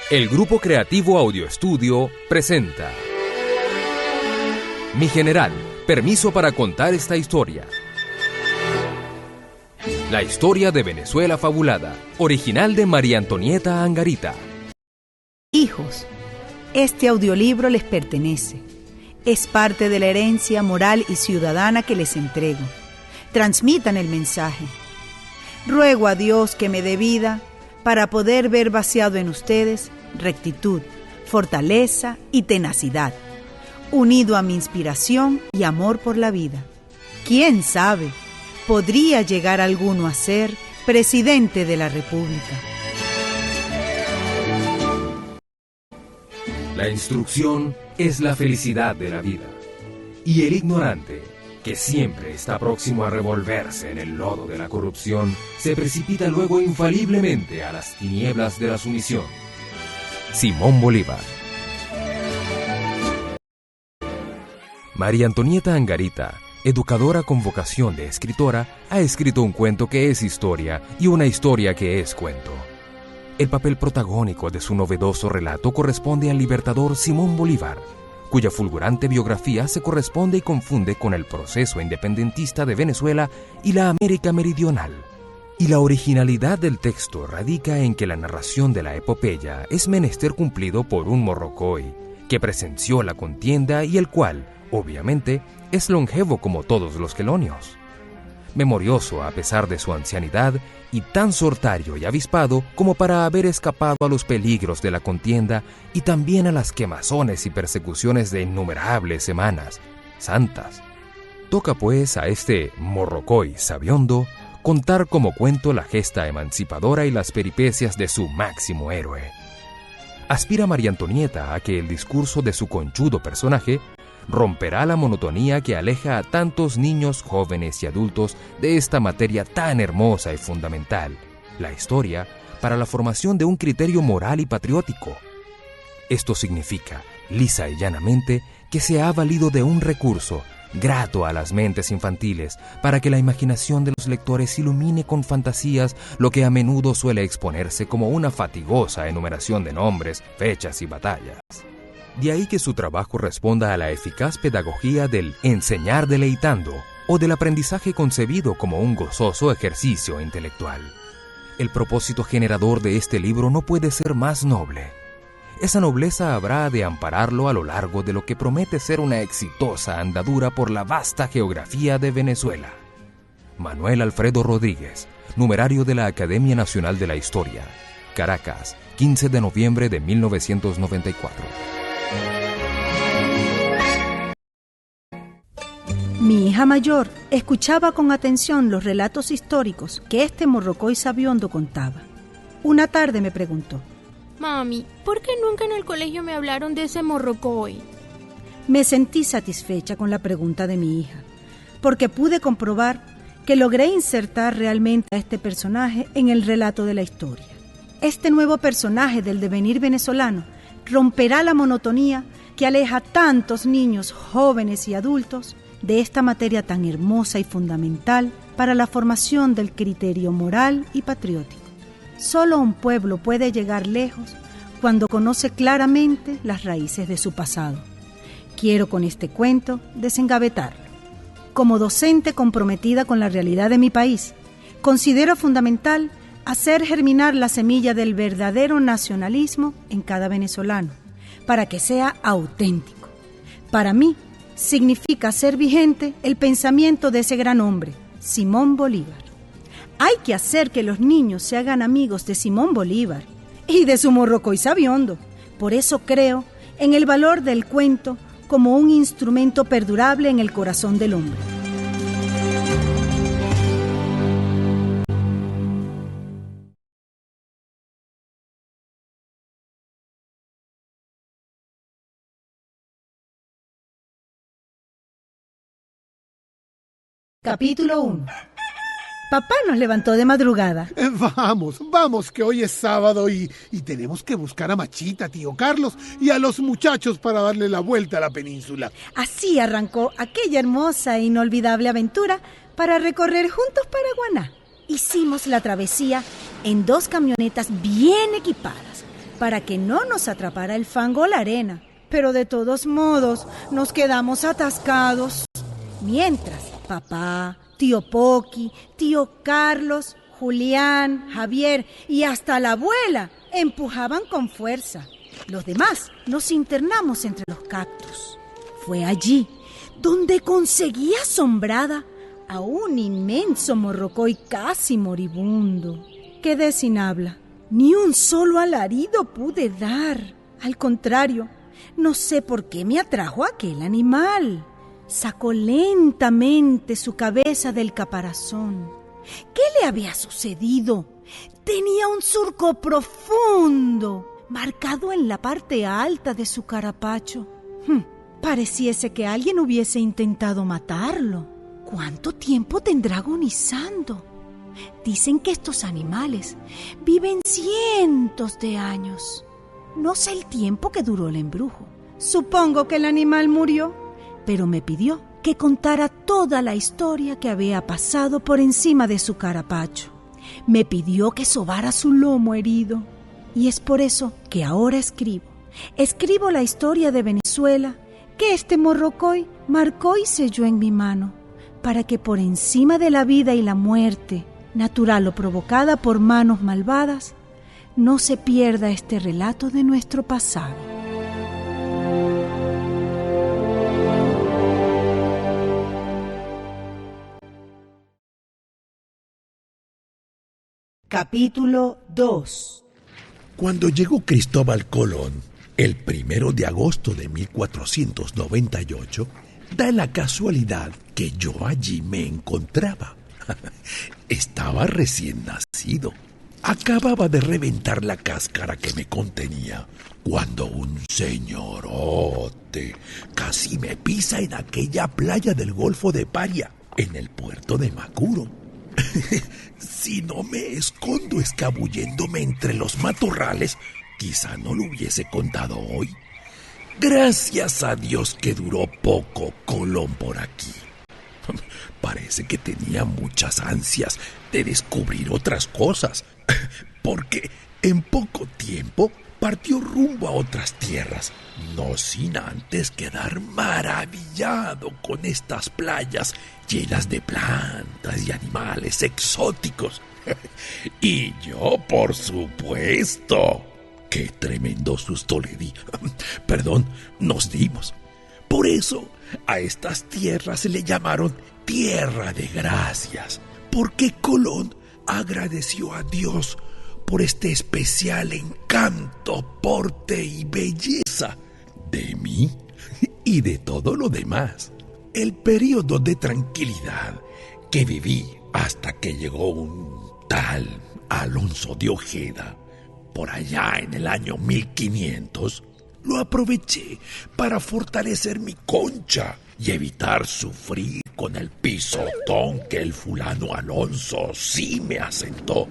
El Grupo Creativo Audio Estudio presenta Mi General, permiso para contar esta historia. La historia de Venezuela fabulada, original de María Antonieta Angarita. Hijos, este audiolibro les pertenece. Es parte de la herencia moral y ciudadana que les entrego. Transmitan el mensaje. Ruego a Dios que me dé vida para poder ver vaciado en ustedes rectitud, fortaleza y tenacidad, unido a mi inspiración y amor por la vida. ¿Quién sabe? Podría llegar alguno a ser presidente de la República. La instrucción es la felicidad de la vida, y el ignorante, que siempre está próximo a revolverse en el lodo de la corrupción, se precipita luego infaliblemente a las tinieblas de la sumisión. Simón Bolívar. María Antonieta Angarita, educadora con vocación de escritora, ha escrito un cuento que es historia y una historia que es cuento. El papel protagónico de su novedoso relato corresponde al libertador Simón Bolívar, cuya fulgurante biografía se corresponde y confunde con el proceso independentista de Venezuela y la América Meridional. Y la originalidad del texto radica en que la narración de la epopeya es menester cumplido por un morrocoy que presenció la contienda y el cual, obviamente, es longevo como todos los quelonios. Memorioso a pesar de su ancianidad y tan sortario y avispado como para haber escapado a los peligros de la contienda y también a las quemazones y persecuciones de innumerables semanas santas. Toca pues a este morrocoy sabiondo contar como cuento la gesta emancipadora y las peripecias de su máximo héroe. Aspira María Antonieta a que el discurso de su conchudo personaje romperá la monotonía que aleja a tantos niños, jóvenes y adultos de esta materia tan hermosa y fundamental, la historia, para la formación de un criterio moral y patriótico. Esto significa, lisa y llanamente, que se ha valido de un recurso grato a las mentes infantiles para que la imaginación de los lectores ilumine con fantasías lo que a menudo suele exponerse como una fatigosa enumeración de nombres, fechas y batallas. De ahí que su trabajo responda a la eficaz pedagogía del enseñar deleitando o del aprendizaje concebido como un gozoso ejercicio intelectual. El propósito generador de este libro no puede ser más noble. Esa nobleza habrá de ampararlo a lo largo de lo que promete ser una exitosa andadura por la vasta geografía de Venezuela. Manuel Alfredo Rodríguez, numerario de la Academia Nacional de la Historia, Caracas, 15 de noviembre de 1994. Mi hija mayor escuchaba con atención los relatos históricos que este morrocoy sabiondo contaba. Una tarde me preguntó: Mami, ¿por qué nunca en el colegio me hablaron de ese morrocoy? Me sentí satisfecha con la pregunta de mi hija, porque pude comprobar que logré insertar realmente a este personaje en el relato de la historia. Este nuevo personaje del devenir venezolano romperá la monotonía que aleja a tantos niños, jóvenes y adultos de esta materia tan hermosa y fundamental para la formación del criterio moral y patriótico. Solo un pueblo puede llegar lejos cuando conoce claramente las raíces de su pasado. Quiero con este cuento desengavetarlo. Como docente comprometida con la realidad de mi país, considero fundamental hacer germinar la semilla del verdadero nacionalismo en cada venezolano, para que sea auténtico. Para mí, significa hacer vigente el pensamiento de ese gran hombre, Simón Bolívar. Hay que hacer que los niños se hagan amigos de Simón Bolívar y de su morrocoy sabiondo. Por eso creo en el valor del cuento como un instrumento perdurable en el corazón del hombre. Capítulo 1. Papá nos levantó de madrugada. Vamos, que hoy es sábado y tenemos que buscar a Machita, tío Carlos, y a los muchachos para darle la vuelta a la península. Así arrancó aquella hermosa e inolvidable aventura para recorrer juntos Paraguaná. Hicimos la travesía en 2 camionetas bien equipadas, para que no nos atrapara el fango o la arena. Pero de todos modos nos quedamos atascados. Mientras papá, tío Poqui, tío Carlos, Julián, Javier y hasta la abuela empujaban con fuerza. Los demás nos internamos entre los cactus. Fue allí donde conseguí asombrada a un inmenso morrocoy casi moribundo. Quedé sin habla. Ni un solo alarido pude dar. Al contrario, no sé por qué me atrajo aquel animal. Sacó lentamente su cabeza del caparazón. ¿Qué le había sucedido? Tenía un surco profundo, marcado en la parte alta de su carapacho. Pareciese que alguien hubiese intentado matarlo. ¿Cuánto tiempo tendrá agonizando? Dicen que estos animales viven cientos de años. No sé el tiempo que duró el embrujo. Supongo que el animal murió, pero me pidió que contara toda la historia que había pasado por encima de su carapacho. Me pidió que sobara su lomo herido. Y es por eso que ahora escribo la historia de Venezuela que este morrocoy marcó y selló en mi mano, para que por encima de la vida y la muerte, natural o provocada por manos malvadas, no se pierda este relato de nuestro pasado. Capítulo 2. Cuando llegó Cristóbal Colón, el 1 de agosto de 1498, da la casualidad que yo allí me encontraba. Estaba recién nacido. Acababa de reventar la cáscara que me contenía cuando un señorote casi me pisa en aquella playa del Golfo de Paria, en el puerto de Macuro. Si no me escondo escabulléndome entre los matorrales, quizá no lo hubiese contado hoy. Gracias a Dios que duró poco Colón por aquí. Parece que tenía muchas ansias de descubrir otras cosas, porque en poco tiempo partió rumbo a otras tierras, no sin antes quedar maravillado con estas playas llenas de plantas y animales exóticos. Y yo, por supuesto, qué tremendo susto le di. Nos dimos. Por eso a estas tierras se le llamaron Tierra de Gracias, porque Colón agradeció a Dios por este especial encanto, porte y belleza de mí y de todo lo demás. El periodo de tranquilidad que viví hasta que llegó un tal Alonso de Ojeda, por allá en el año 1500, lo aproveché para fortalecer mi concha y evitar sufrir con el pisotón que el fulano Alonso sí me asentó.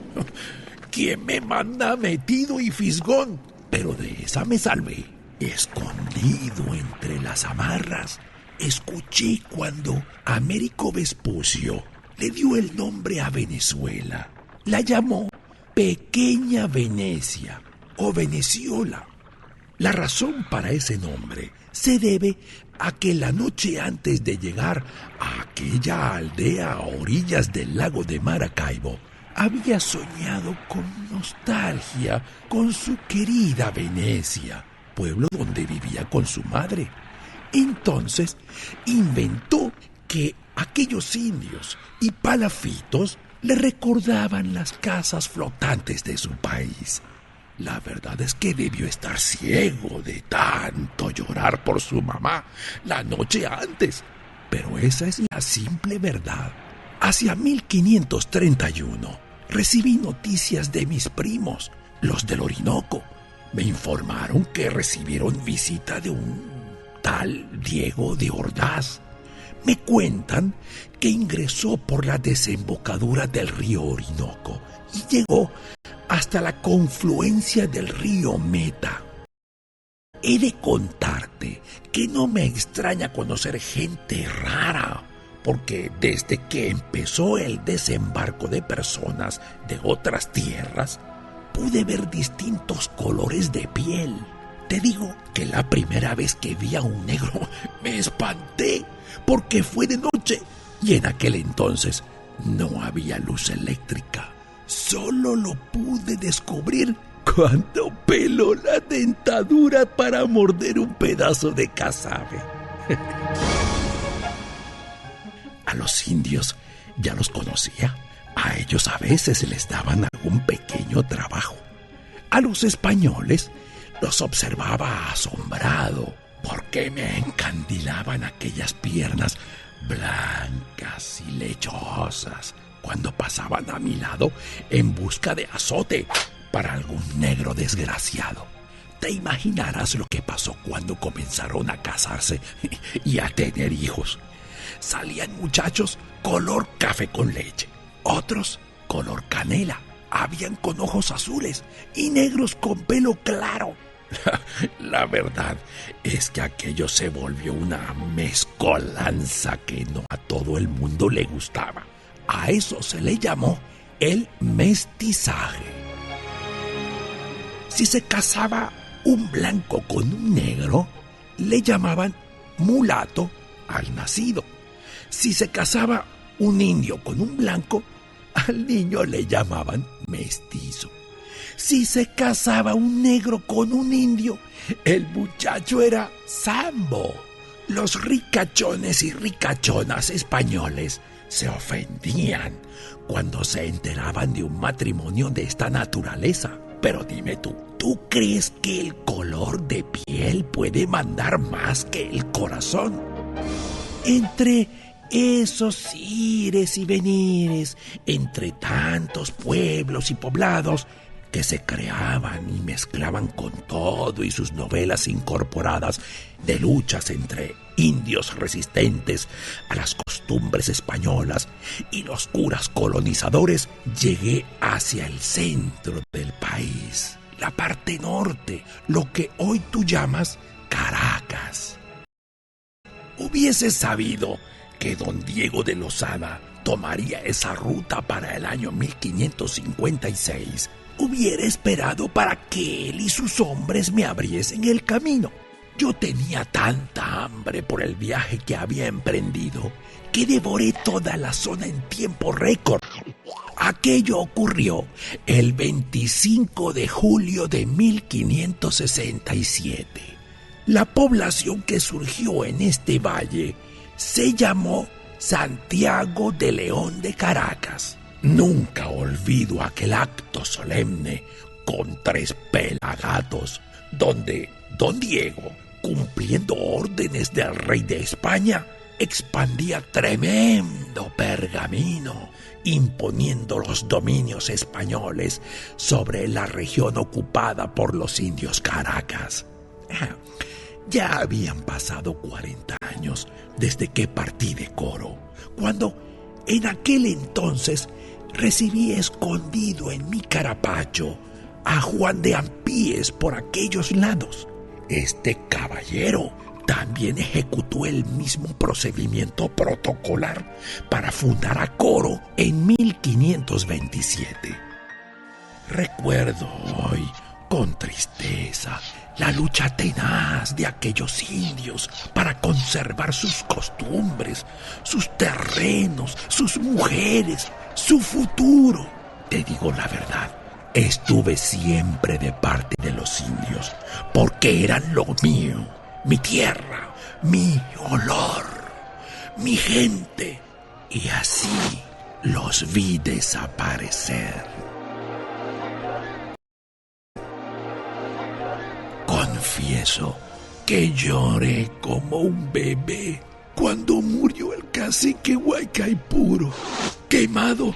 Quien me manda metido y fisgón, pero de esa me salvé. Escondido entre las amarras, escuché cuando Américo Vespucio le dio el nombre a Venezuela. La llamó Pequeña Venecia o Veneciola. La razón para ese nombre se debe a que la noche antes de llegar a aquella aldea a orillas del lago de Maracaibo, había soñado con nostalgia con su querida Venecia, pueblo donde vivía con su madre. Entonces inventó que aquellos indios y palafitos le recordaban las casas flotantes de su país. La verdad es que debió estar ciego de tanto llorar por su mamá la noche antes, pero esa es la simple verdad. Hacia 1531 recibí noticias de mis primos, los del Orinoco. Me informaron que recibieron visita de un tal Diego de Ordaz. Me cuentan que ingresó por la desembocadura del río Orinoco y llegó hasta la confluencia del río Meta. He de contarte que no me extraña conocer gente rara, porque desde que empezó el desembarco de personas de otras tierras, pude ver distintos colores de piel. Te digo que la primera vez que vi a un negro me espanté porque fue de noche y en aquel entonces no había luz eléctrica. Solo lo pude descubrir cuando peló la dentadura para morder un pedazo de casabe. A los indios ya los conocía. A ellos a veces les daban algún pequeño trabajo. A los españoles los observaba asombrado porque me encandilaban aquellas piernas blancas y lechosas cuando pasaban a mi lado en busca de azote para algún negro desgraciado. Te imaginarás lo que pasó cuando comenzaron a casarse y a tener hijos. Salían muchachos color café con leche, otros color canela, habían con ojos azules y negros con pelo claro. La verdad es que aquello se volvió una mezcolanza que no a todo el mundo le gustaba. A eso se le llamó el mestizaje. Si se casaba un blanco con un negro, le llamaban mulato al nacido. Si se casaba un indio con un blanco, al niño le llamaban mestizo. Si se casaba un negro con un indio, el muchacho era sambo. Los ricachones y ricachonas españoles se ofendían cuando se enteraban de un matrimonio de esta naturaleza. Pero dime ¿tú crees que el color de piel puede mandar más que el corazón? Entre esos ires y venires, entre tantos pueblos y poblados que se creaban y mezclaban con todo y sus novelas incorporadas de luchas entre indios resistentes a las costumbres españolas y los curas colonizadores, llegué hacia el centro del país, la parte norte, lo que hoy tú llamas Caracas. Hubiese sabido que don Diego de Lozada tomaría esa ruta para el año 1556, hubiera esperado para que él y sus hombres me abriesen el camino. Yo tenía tanta hambre por el viaje que había emprendido que devoré toda la zona en tiempo récord. Aquello ocurrió el 25 de julio de 1567. La población que surgió en este valle se llamó Santiago de León de Caracas. Nunca olvido aquel acto solemne con 3 pelagatos donde don Diego, cumpliendo órdenes del rey de España, expandía tremendo pergamino, imponiendo los dominios españoles sobre la región ocupada por los indios Caracas. Ya habían pasado 40 años desde que partí de Coro, cuando en aquel entonces recibí escondido en mi carapacho a Juan de Ampíes por aquellos lados. Este caballero también ejecutó el mismo procedimiento protocolar para fundar a Coro en 1527. Recuerdo hoy con tristeza la lucha tenaz de aquellos indios para conservar sus costumbres, sus terrenos, sus mujeres, su futuro. Te digo la verdad, estuve siempre de parte de los indios, porque eran lo mío, mi tierra, mi olor, mi gente, y así los vi desaparecer. Confieso que lloré como un bebé cuando murió el cacique Guaycaipuro, quemado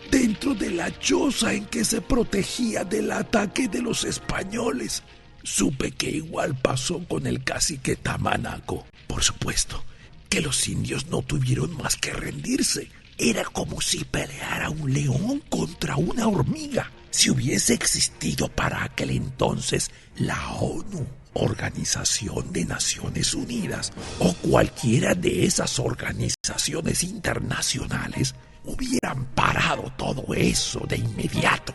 dentro de la choza en que se protegía del ataque de los españoles. Supe que igual pasó con el cacique Tamanaco. Por supuesto que los indios no tuvieron más que rendirse. Era como si peleara un león contra una hormiga. Si hubiese existido para aquel entonces la ONU, Organización de Naciones Unidas, o cualquiera de esas organizaciones internacionales, hubieran parado todo eso de inmediato.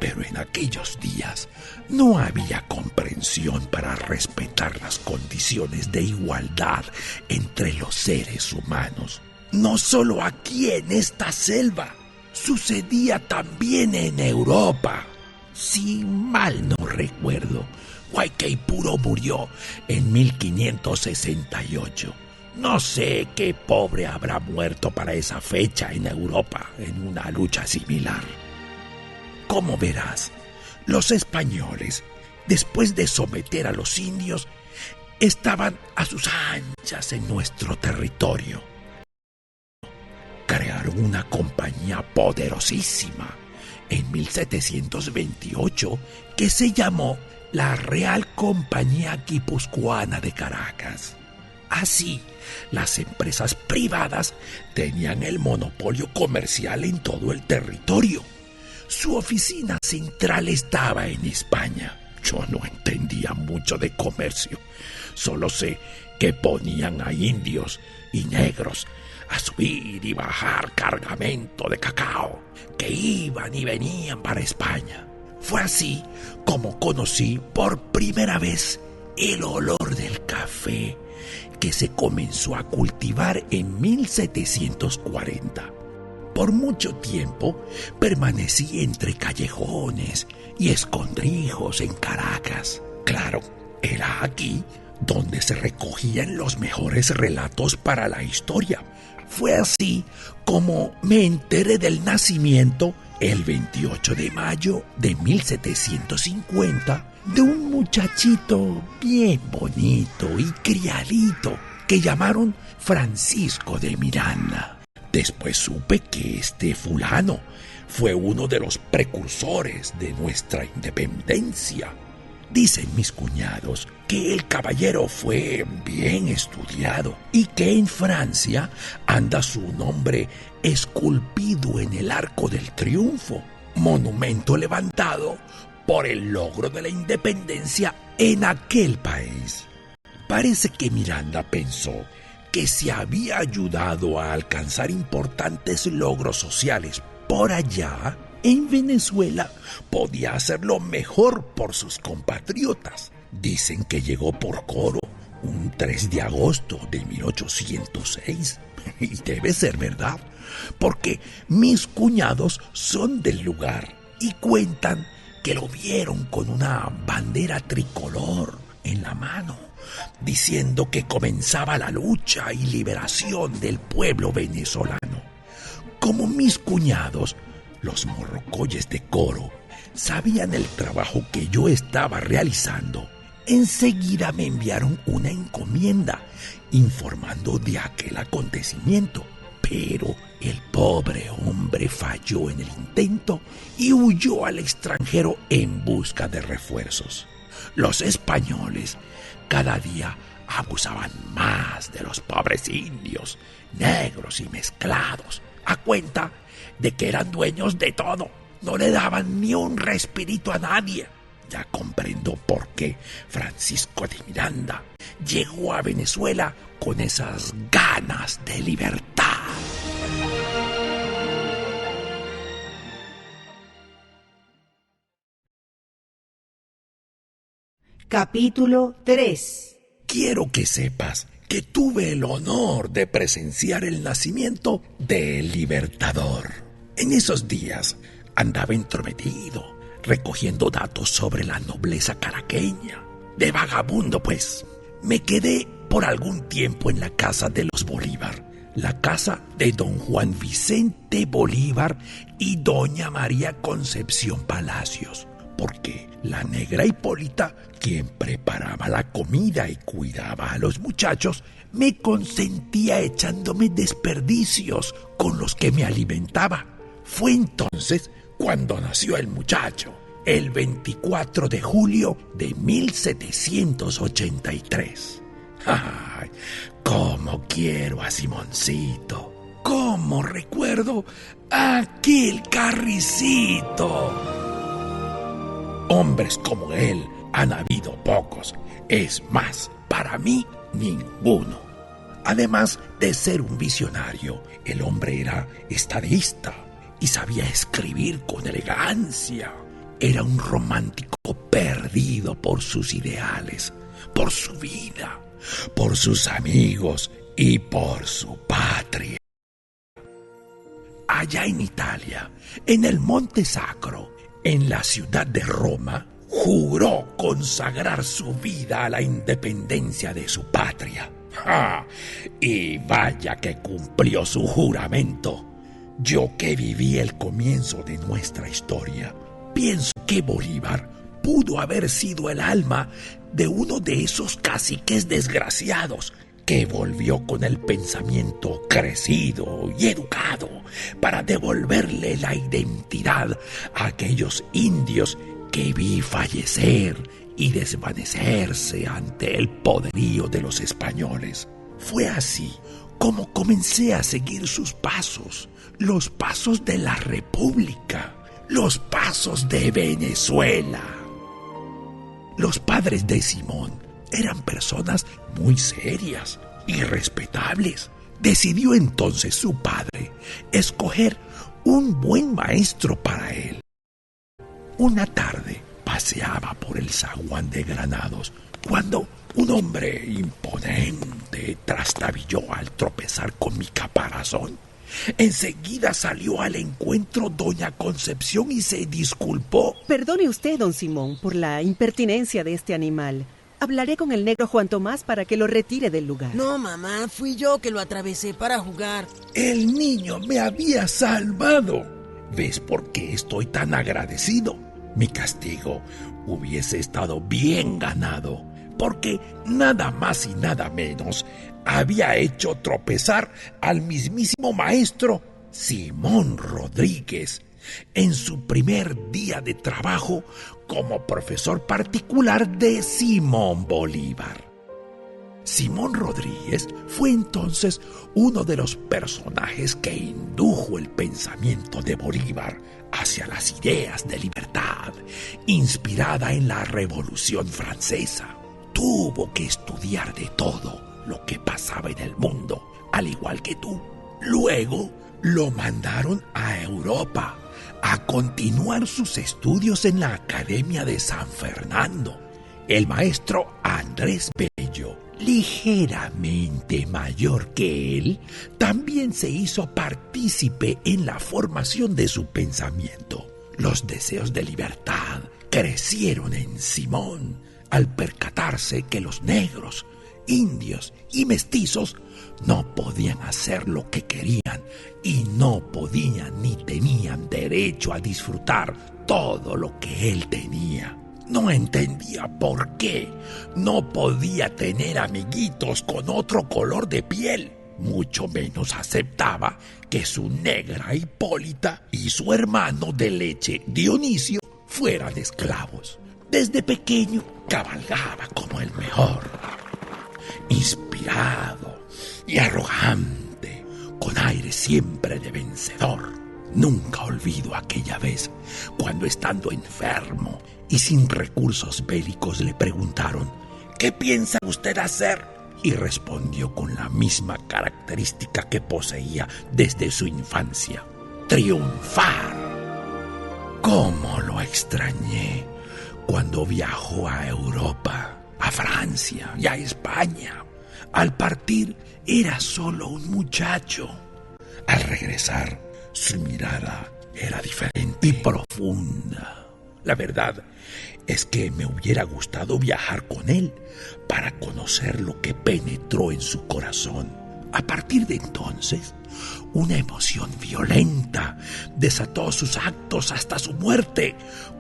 Pero en aquellos días no había comprensión para respetar las condiciones de igualdad entre los seres humanos. No solo aquí en esta selva, sucedía también en Europa. Si mal no recuerdo, Guaycaipuro murió en 1568. No sé qué pobre habrá muerto para esa fecha en Europa en una lucha similar. Como verás, los españoles, después de someter a los indios, estaban a sus anchas en nuestro territorio. Crearon una compañía poderosísima en 1728 que se llamó la Real Compañía Guipuzcoana de Caracas. Así, las empresas privadas tenían el monopolio comercial en todo el territorio. Su oficina central estaba en España. Yo no entendía mucho de comercio. Solo sé que ponían a indios y negros a subir y bajar cargamento de cacao que iban y venían para España. Fue así como conocí por primera vez el olor del café que se comenzó a cultivar en 1740. Por mucho tiempo permanecí entre callejones y escondrijos en Caracas. Claro, era aquí donde se recogían los mejores relatos para la historia. Fue así como me enteré del nacimiento, el 28 de mayo de 1750, de un muchachito bien bonito y criadito que llamaron Francisco de Miranda. Después supe que este fulano fue uno de los precursores de nuestra independencia. Dicen mis cuñados que el caballero fue bien estudiado y que en Francia anda su nombre esculpido en el Arco del Triunfo, monumento levantado por el logro de la independencia en aquel país. Parece que Miranda pensó que si había ayudado a alcanzar importantes logros sociales por allá, en Venezuela podía hacerlo mejor por sus compatriotas. Dicen que llegó por coro un 3 de agosto de 1806. Y debe ser verdad, porque mis cuñados son del lugar y cuentan que lo vieron con una bandera tricolor en la mano, diciendo que comenzaba la lucha y liberación del pueblo venezolano. Como mis cuñados, los morrocoyes de coro, sabían el trabajo que yo estaba realizando, enseguida me enviaron una encomienda informando de aquel acontecimiento. Pero el pobre hombre falló en el intento y huyó al extranjero en busca de refuerzos. Los españoles cada día abusaban más de los pobres indios, negros y mezclados, a cuenta de que eran dueños de todo. No le daban ni un respirito a nadie. Ya comprendo por qué Francisco de Miranda llegó a Venezuela con esas ganas de libertad. Capítulo 3. Quiero que sepas que tuve el honor de presenciar el nacimiento del Libertador. En esos días andaba entrometido, recogiendo datos sobre la nobleza caraqueña. De vagabundo, pues. Me quedé por algún tiempo en la casa de los Bolívar, la casa de don Juan Vicente Bolívar y doña María Concepción Palacios, porque la negra Hipólita, quien preparaba la comida y cuidaba a los muchachos, me consentía echándome desperdicios con los que me alimentaba. Fue entonces cuando nació el muchacho, el 24 de julio de 1783. ¡Ay! ¡Cómo quiero a Simoncito! ¡Cómo recuerdo a aquel Carricito! Hombres como él han habido pocos. Es más, para mí, ninguno. Además de ser un visionario, el hombre era estadista y sabía escribir con elegancia. era un romántico perdido por sus ideales, por su vida, por sus amigos y por su patria. Allá en Italia, en el Monte Sacro, en la ciudad de Roma, juró consagrar su vida a la independencia de su patria. ¡Ja! Y vaya que cumplió su juramento. Yo que viví el comienzo de nuestra historia, pienso que Bolívar pudo haber sido el alma de uno de esos caciques desgraciados que volvió con el pensamiento crecido y educado para devolverle la identidad a aquellos indios que vi fallecer y desvanecerse ante el poderío de los españoles. Fue así como comencé a seguir sus pasos, los pasos de la República, los pasos de Venezuela. Los padres de Simón eran personas muy serias y respetables. Decidió entonces su padre escoger un buen maestro para él. Una tarde paseaba por el zaguán de Granados cuando un hombre imponente trastabilló al tropezar con mi caparazón. Enseguida salió al encuentro doña Concepción y se disculpó. Perdone usted, don Simón, por la impertinencia de este animal. Hablaré con el negro Juan Tomás para que lo retire del lugar. No, mamá, fui yo que lo atravesé para jugar. El niño me había salvado. ¿Ves por qué estoy tan agradecido? Mi castigo hubiese estado bien ganado, porque nada más y nada menos había hecho tropezar al mismísimo maestro Simón Rodríguez en su primer día de trabajo como profesor particular de Simón Bolívar. Simón Rodríguez fue entonces uno de los personajes que indujo el pensamiento de Bolívar hacia las ideas de libertad, inspirada en la Revolución Francesa. Tuvo que estudiar de todo lo que pasaba en el mundo, al igual que tú. Luego lo mandaron a Europa a continuar sus estudios en la Academia de San Fernando. El maestro Andrés Bello, ligeramente mayor que él, también se hizo partícipe en la formación de su pensamiento. Los deseos de libertad crecieron en Simón al percatarse que los negros, indios y mestizos no podían hacer lo que querían y no podían ni tenían derecho a disfrutar todo lo que él tenía. No entendía por qué no podía tener amiguitos con otro color de piel. Mucho menos aceptaba que su negra Hipólita y su hermano de leche Dionisio fueran esclavos. Desde pequeño cabalgaba como el mejor, inspirado y arrogante, con aire siempre de vencedor. Nunca olvido aquella vez cuando, estando enfermo y sin recursos bélicos, le preguntaron: ¿qué piensa usted hacer? Y respondió con la misma característica que poseía desde su infancia: triunfar. ¿Cómo lo extrañé cuando viajó a Europa, a Francia y a España? Al partir era solo un muchacho. Al regresar, su mirada era diferente y profunda. La verdad es que me hubiera gustado viajar con él para conocer lo que penetró en su corazón. A partir de entonces, una emoción violenta desató sus actos hasta su muerte,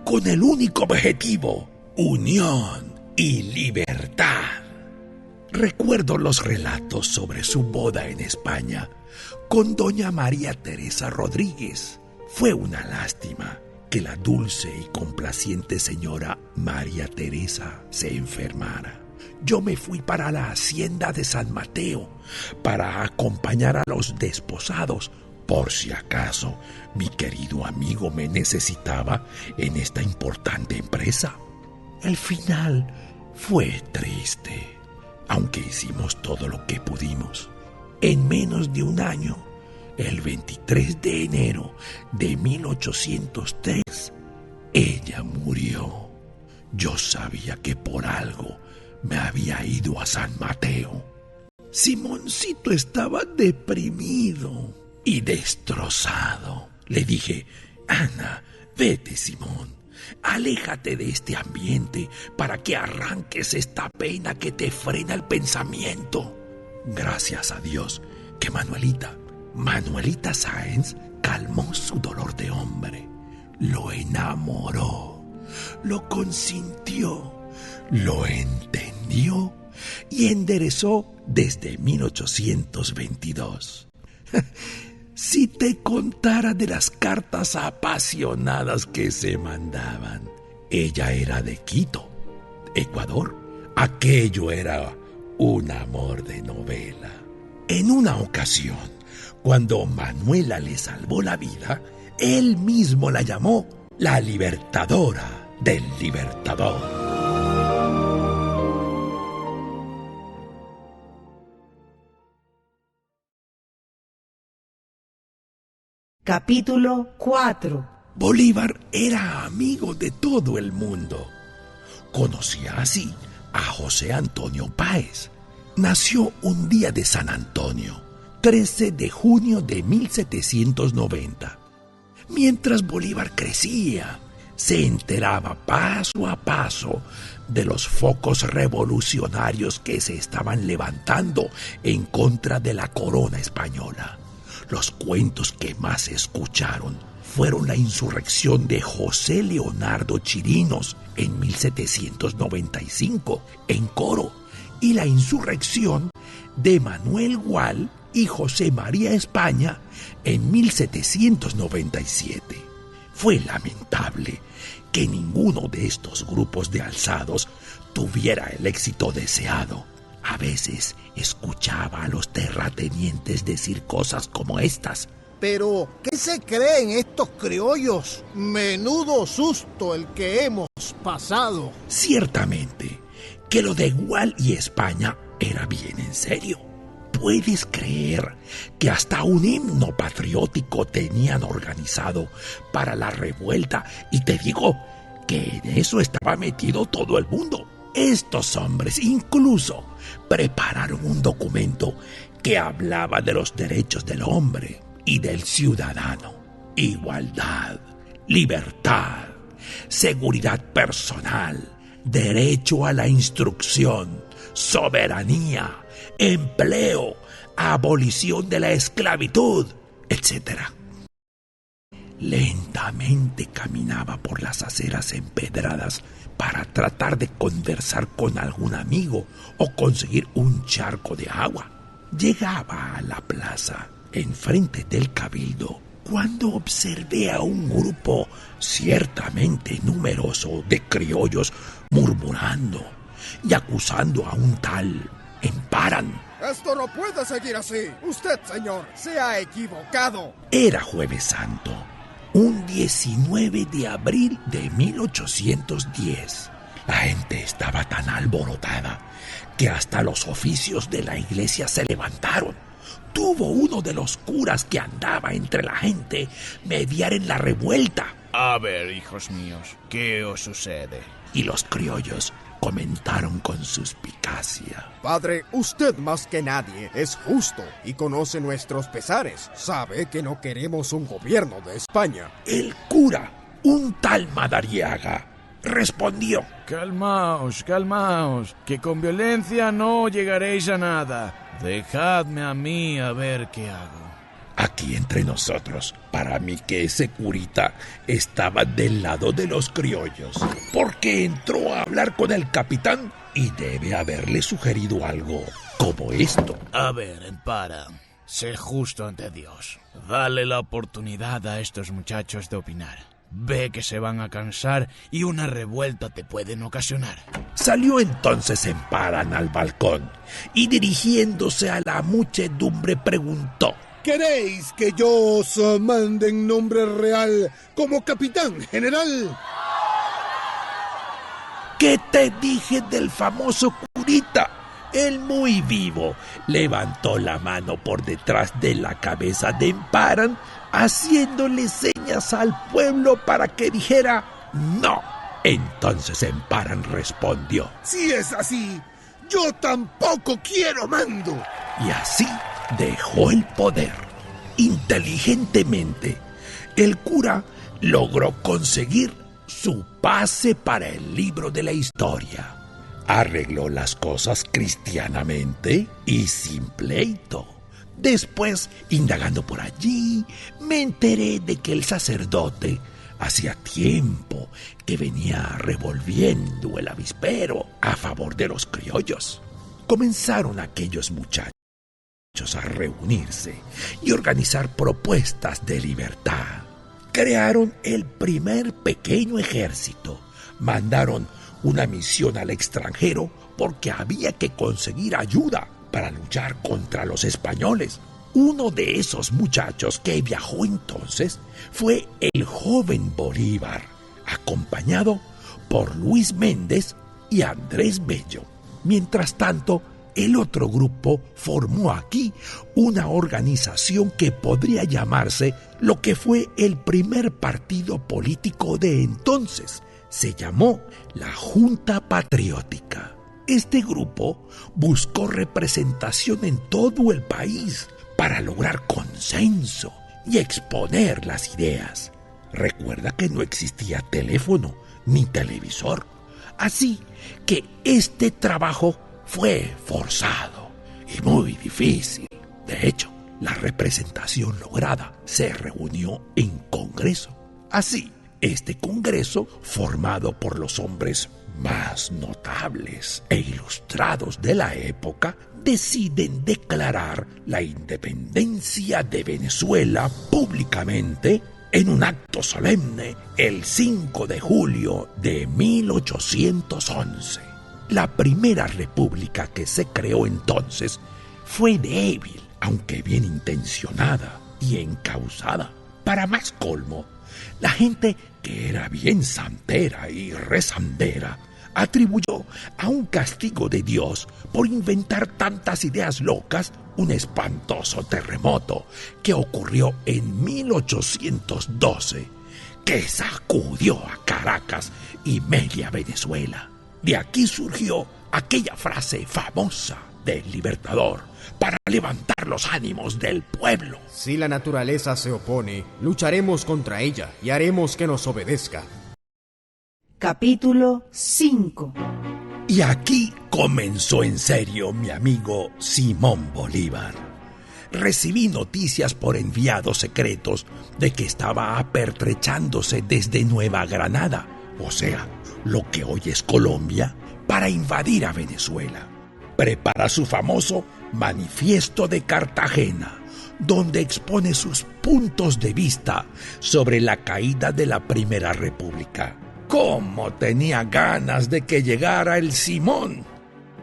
con el único objetivo: unión y libertad. Recuerdo los relatos sobre su boda en España con doña María Teresa Rodríguez. Fue una lástima que la dulce y complaciente señora María Teresa se enfermara. Yo me fui para la hacienda de San Mateo para acompañar a los desposados, por si acaso mi querido amigo me necesitaba en esta importante empresa. El final fue triste, aunque hicimos todo lo que pudimos. En menos de un año, el 23 de enero de 1803, Ella murió. Yo sabía que por algo me había ido a San Mateo. Simoncito estaba deprimido y destrozado. Le dije: Ana, vete, Simón. Aléjate de este ambiente para que arranques esta pena que te frena el pensamiento. Gracias a Dios que Manuelita Sáenz calmó su dolor de hombre. Lo enamoró, lo consintió, lo entendió y enderezó desde 1822. Si te contara de las cartas apasionadas que se mandaban. Ella era de Quito, Ecuador. Aquello era un amor de novela. En una ocasión, cuando Manuela le salvó la vida, él mismo la llamó la libertadora del libertador. Capítulo 4. Bolívar era amigo de todo el mundo. Conocía así a José Antonio Páez. Nació un día de San Antonio, 13 de junio de 1790. Mientras Bolívar crecía, se enteraba paso a paso de los focos revolucionarios que se estaban levantando en contra de la corona española. Los cuentos que más escucharon fueron la insurrección de José Leonardo Chirinos en 1795 en Coro y la insurrección de Manuel Gual y José María España en 1797. Fue lamentable que ninguno de estos grupos de alzados tuviera el éxito deseado. A veces escuchaba a los terratenientes decir cosas como estas: Pero, ¿qué se creen estos criollos? Menudo susto el que hemos pasado. Ciertamente que lo de Gual y España era bien en serio. ¿Puedes creer que hasta un himno patriótico tenían organizado para la revuelta? Y te digo que en eso estaba metido todo el mundo. Estos hombres incluso prepararon un documento que hablaba de los derechos del hombre y del ciudadano: igualdad, libertad, seguridad personal, derecho a la instrucción, soberanía, empleo, abolición de la esclavitud, etc. Lentamente caminaba por las aceras empedradas para tratar de conversar con algún amigo o conseguir un charco de agua. Llegaba a la plaza, enfrente del cabildo, cuando observé a un grupo ciertamente numeroso de criollos murmurando y acusando a un tal Emparan. Esto no puede seguir así. Usted, señor, se ha equivocado. Era Jueves Santo, un 19 de abril de 1810. La gente estaba tan alborotada que hasta los oficios de la iglesia se levantaron. Tuvo uno de los curas que andaba entre la gente mediar en la revuelta. A ver, hijos míos, ¿qué os sucede? Y los criollos comentaron con suspicacia: Padre, usted más que nadie es justo y conoce nuestros pesares. Sabe que no queremos un gobierno de España. El cura, un tal Madariaga, respondió: Calmaos, que con violencia no llegaréis a nada. Dejadme a mí a ver qué hago. Aquí entre nosotros, para mí que ese curita estaba del lado de los criollos, porque entró a hablar con el capitán y debe haberle sugerido algo como esto: A ver, Empara, sé justo ante Dios. Dale la oportunidad a estos muchachos de opinar. Ve que se van a cansar y una revuelta te pueden ocasionar. Salió entonces Emparan al balcón y dirigiéndose a la muchedumbre preguntó: ¿Queréis que yo os mande en nombre real como capitán general? ¿Qué te dije del famoso curita? El muy vivo levantó la mano por detrás de la cabeza de Emparan, haciéndole señas al pueblo para que dijera: No. Entonces Emparan respondió: Si es así, yo tampoco quiero mando. Y así dejó el poder. Inteligentemente, el cura logró conseguir su pase para el libro de la historia. Arregló las cosas cristianamente y sin pleito. Después, indagando por allí, me enteré de que el sacerdote hacía tiempo que venía revolviendo el avispero a favor de los criollos. Comenzaron aquellos muchachos a reunirse y organizar propuestas de libertad. Crearon el primer pequeño ejército. Mandaron una misión al extranjero porque había que conseguir ayuda para luchar contra los españoles. Uno de esos muchachos que viajó entonces fue el joven Bolívar, acompañado por Luis Méndez y Andrés Bello. Mientras tanto, el otro grupo formó aquí una organización que podría llamarse lo que fue el primer partido político de entonces. Se llamó la Junta Patriótica. Este grupo buscó representación en todo el país para lograr consenso y exponer las ideas. Recuerda que no existía teléfono ni televisor, así que este trabajo fue forzado y muy difícil. De hecho, la representación lograda se reunió en Congreso. Así, este Congreso, formado por los hombres más notables e ilustrados de la época, deciden declarar la independencia de Venezuela públicamente en un acto solemne el 5 de julio de 1811. La primera república que se creó entonces fue débil, aunque bien intencionada y encausada. Para más colmo, la gente, que era bien santera y rezandera, atribuyó a un castigo de Dios por inventar tantas ideas locas un espantoso terremoto que ocurrió en 1812, que sacudió a Caracas y media Venezuela. De aquí surgió aquella frase famosa del Libertador para levantar los ánimos del pueblo. Si la naturaleza se opone, lucharemos contra ella y haremos que nos obedezca. Capítulo 5. Y aquí comenzó en serio mi amigo Simón Bolívar. Recibí noticias por enviados secretos de que estaba apertrechándose desde Nueva Granada, o sea, lo que hoy es Colombia, para invadir a Venezuela. Prepara su famoso Manifiesto de Cartagena, donde expone sus puntos de vista sobre la caída de la Primera República. ¡Cómo tenía ganas de que llegara el Simón!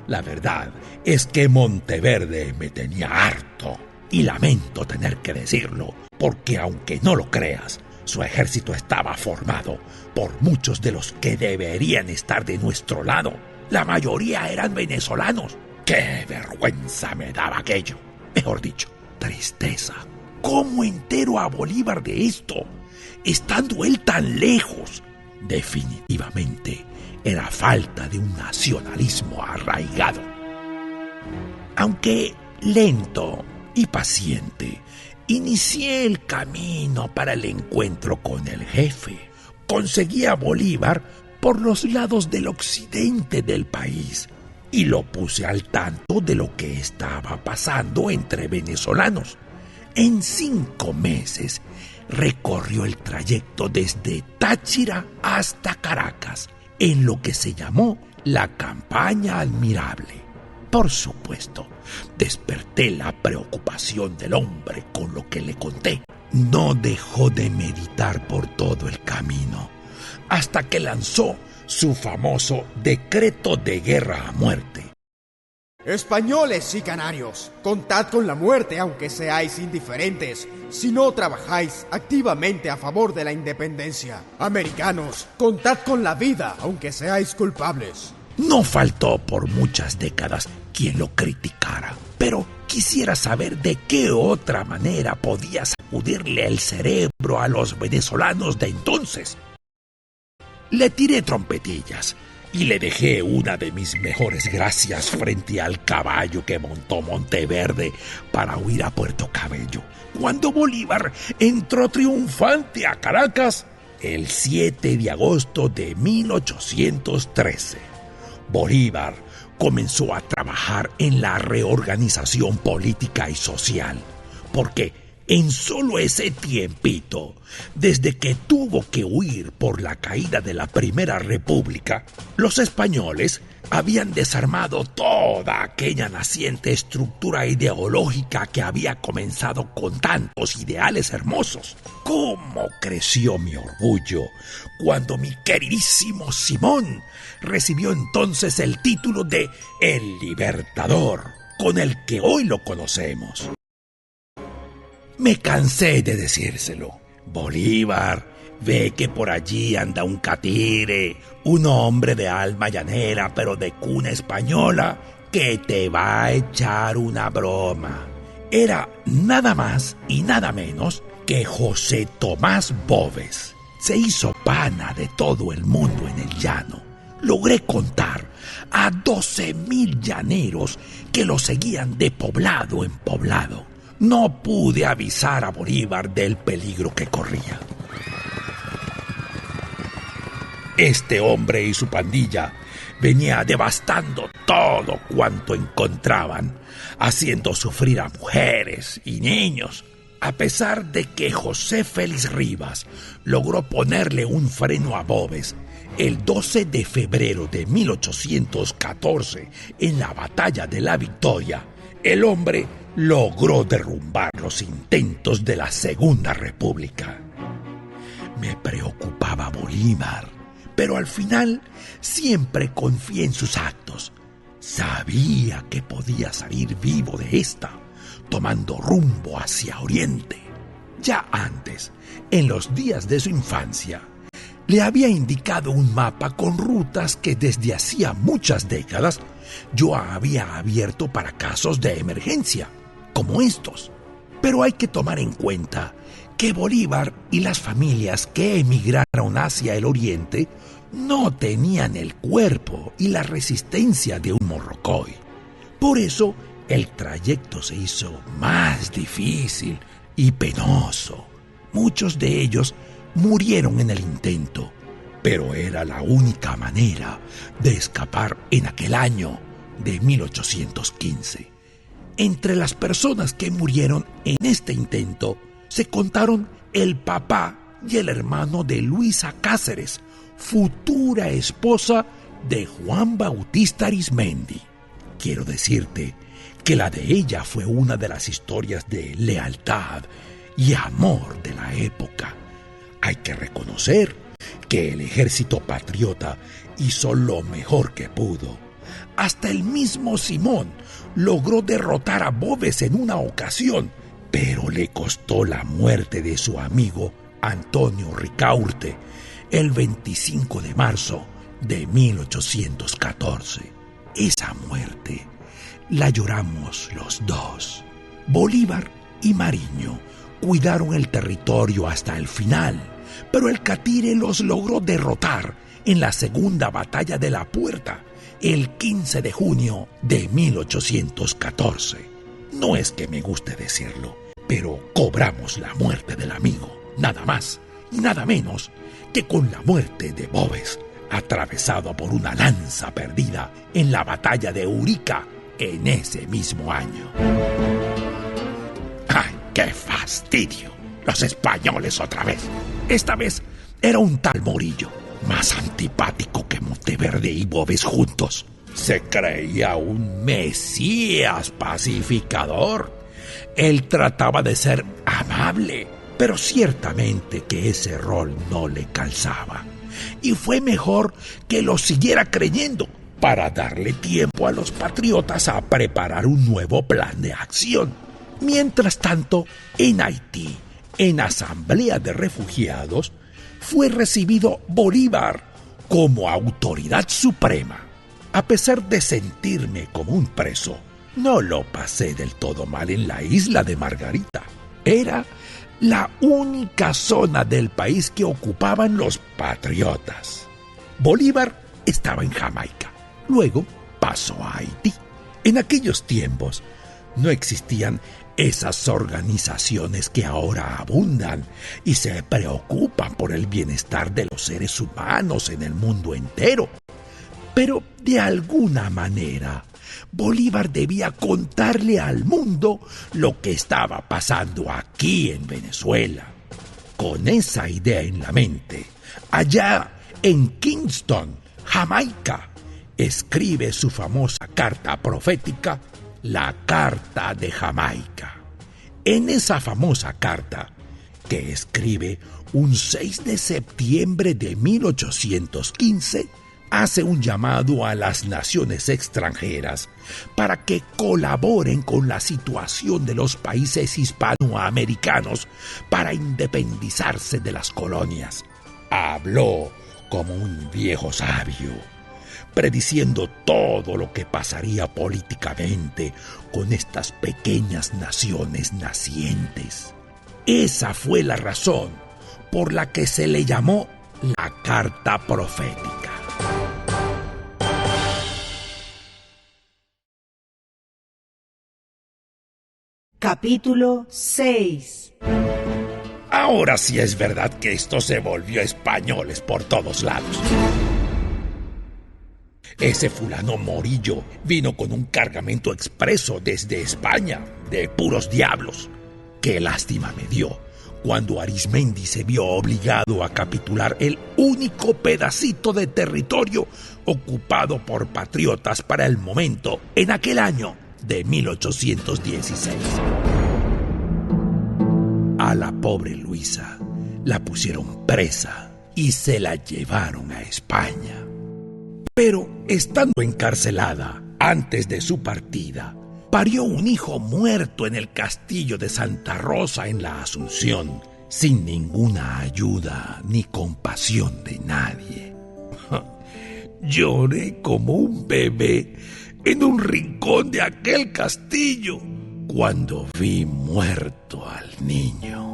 La verdad es que Monteverde me tenía harto, y lamento tener que decirlo, porque aunque no lo creas, su ejército estaba formado por muchos de los que deberían estar de nuestro lado. La mayoría eran venezolanos. ¡Qué vergüenza me daba aquello! Mejor dicho, tristeza. ¿Cómo entero a Bolívar de esto, estando él tan lejos? Definitivamente era falta de un nacionalismo arraigado. Aunque lento y paciente, inicié el camino para el encuentro con el jefe. Conseguí a Bolívar por los lados del occidente del país y lo puse al tanto de lo que estaba pasando entre venezolanos. En 5 meses recorrió el trayecto desde Táchira hasta Caracas, en lo que se llamó la Campaña Admirable. Por supuesto, desperté la preocupación del hombre con lo que le conté. No dejó de meditar por todo el camino, hasta que lanzó su famoso decreto de guerra a muerte. Españoles y canarios, contad con la muerte aunque seáis indiferentes, si no trabajáis activamente a favor de la independencia. Americanos, contad con la vida aunque seáis culpables. No faltó por muchas décadas quien lo criticara, pero quisiera saber de qué otra manera podía sacudirle el cerebro a los venezolanos de entonces. Le tiré trompetillas y le dejé una de mis mejores gracias frente al caballo que montó Monteverde para huir a Puerto Cabello, cuando Bolívar entró triunfante a Caracas el 7 de agosto de 1813. Bolívar comenzó a trabajar en la reorganización política y social, porque en solo ese tiempito, desde que tuvo que huir por la caída de la Primera República, los españoles habían desarmado toda aquella naciente estructura ideológica que había comenzado con tantos ideales hermosos. ¿Cómo creció mi orgullo cuando mi queridísimo Simón recibió entonces el título de El Libertador, con el que hoy lo conocemos? Me cansé de decírselo. Bolívar, ve que por allí anda un catire, un hombre de alma llanera pero de cuna española, que te va a echar una broma. Era nada más y nada menos que José Tomás Boves. Se hizo pana de todo el mundo en el llano. Logré contar a 12,000 llaneros que lo seguían de poblado en poblado. No pude avisar a Bolívar del peligro que corría. Este hombre y su pandilla venía devastando todo cuanto encontraban, haciendo sufrir a mujeres y niños, a pesar de que José Félix Rivas logró ponerle un freno a Boves el 12 de febrero de 1814 en la Batalla de la Victoria. El hombre logró derrumbar los intentos de la Segunda República. Me preocupaba Bolívar, pero al final siempre confié en sus actos. Sabía que podía salir vivo de esta, tomando rumbo hacia Oriente. Ya antes, en los días de su infancia, le había indicado un mapa con rutas que desde hacía muchas décadas yo había abierto para casos de emergencia, como estos. Pero hay que tomar en cuenta que Bolívar y las familias que emigraron hacia el Oriente no tenían el cuerpo y la resistencia de un Morrocoy. Por eso, el trayecto se hizo más difícil y penoso. Muchos de ellos murieron en el intento, pero era la única manera de escapar en aquel año de 1815. Entre las personas que murieron en este intento se contaron el papá y el hermano de Luisa Cáceres, futura esposa de Juan Bautista Arizmendi. Quiero decirte que la de ella fue una de las historias de lealtad y amor de la época. Hay que reconocer que el ejército patriota hizo lo mejor que pudo. Hasta el mismo Simón logró derrotar a Boves en una ocasión, pero le costó la muerte de su amigo Antonio Ricaurte el 25 de marzo de 1814. Esa muerte la lloramos los dos. Bolívar y Mariño cuidaron el territorio hasta el final, pero el catire los logró derrotar en la segunda batalla de la Puerta, el 15 de junio de 1814. No es que me guste decirlo, pero cobramos la muerte del amigo, nada más y nada menos que con la muerte de Boves, atravesado por una lanza perdida en la batalla de Urica en ese mismo año. ¡Ay, qué fastidio! Los españoles otra vez. Esta vez era un tal Morillo, más antipático que Monteverde y Boves juntos. Se creía un mesías pacificador. Él trataba de ser amable, pero ciertamente que ese rol no le calzaba. Y fue mejor que lo siguiera creyendo para darle tiempo a los patriotas a preparar un nuevo plan de acción. Mientras tanto, en Haití, en Asamblea de Refugiados, fue recibido Bolívar como autoridad suprema. A pesar de sentirme como un preso, no lo pasé del todo mal en la isla de Margarita. Era la única zona del país que ocupaban los patriotas. Bolívar estaba en Jamaica, luego pasó a Haití. En aquellos tiempos no existían esas organizaciones que ahora abundan y se preocupan por el bienestar de los seres humanos en el mundo entero. Pero de alguna manera, Bolívar debía contarle al mundo lo que estaba pasando aquí en Venezuela. Con esa idea en la mente, allá en Kingston, Jamaica, escribe su famosa carta profética, la Carta de Jamaica. En esa famosa carta, que escribe un 6 de septiembre de 1815, hace un llamado a las naciones extranjeras para que colaboren con la situación de los países hispanoamericanos para independizarse de las colonias. Habló como un viejo sabio, prediciendo todo lo que pasaría políticamente con estas pequeñas naciones nacientes. Esa fue la razón por la que se le llamó la Carta Profética. Capítulo 6. Ahora sí es verdad que esto se volvió españoles por todos lados. Ese fulano Morillo vino con un cargamento expreso desde España, de puros diablos. Qué lástima me dio cuando Arismendi se vio obligado a capitular el único pedacito de territorio ocupado por patriotas para el momento en aquel año de 1816. A la pobre Luisa la pusieron presa y se la llevaron a España. Pero estando encarcelada antes de su partida, parió un hijo muerto en el castillo de Santa Rosa en la Asunción, sin ninguna ayuda ni compasión de nadie. Lloré como un bebé en un rincón de aquel castillo cuando vi muerto al niño.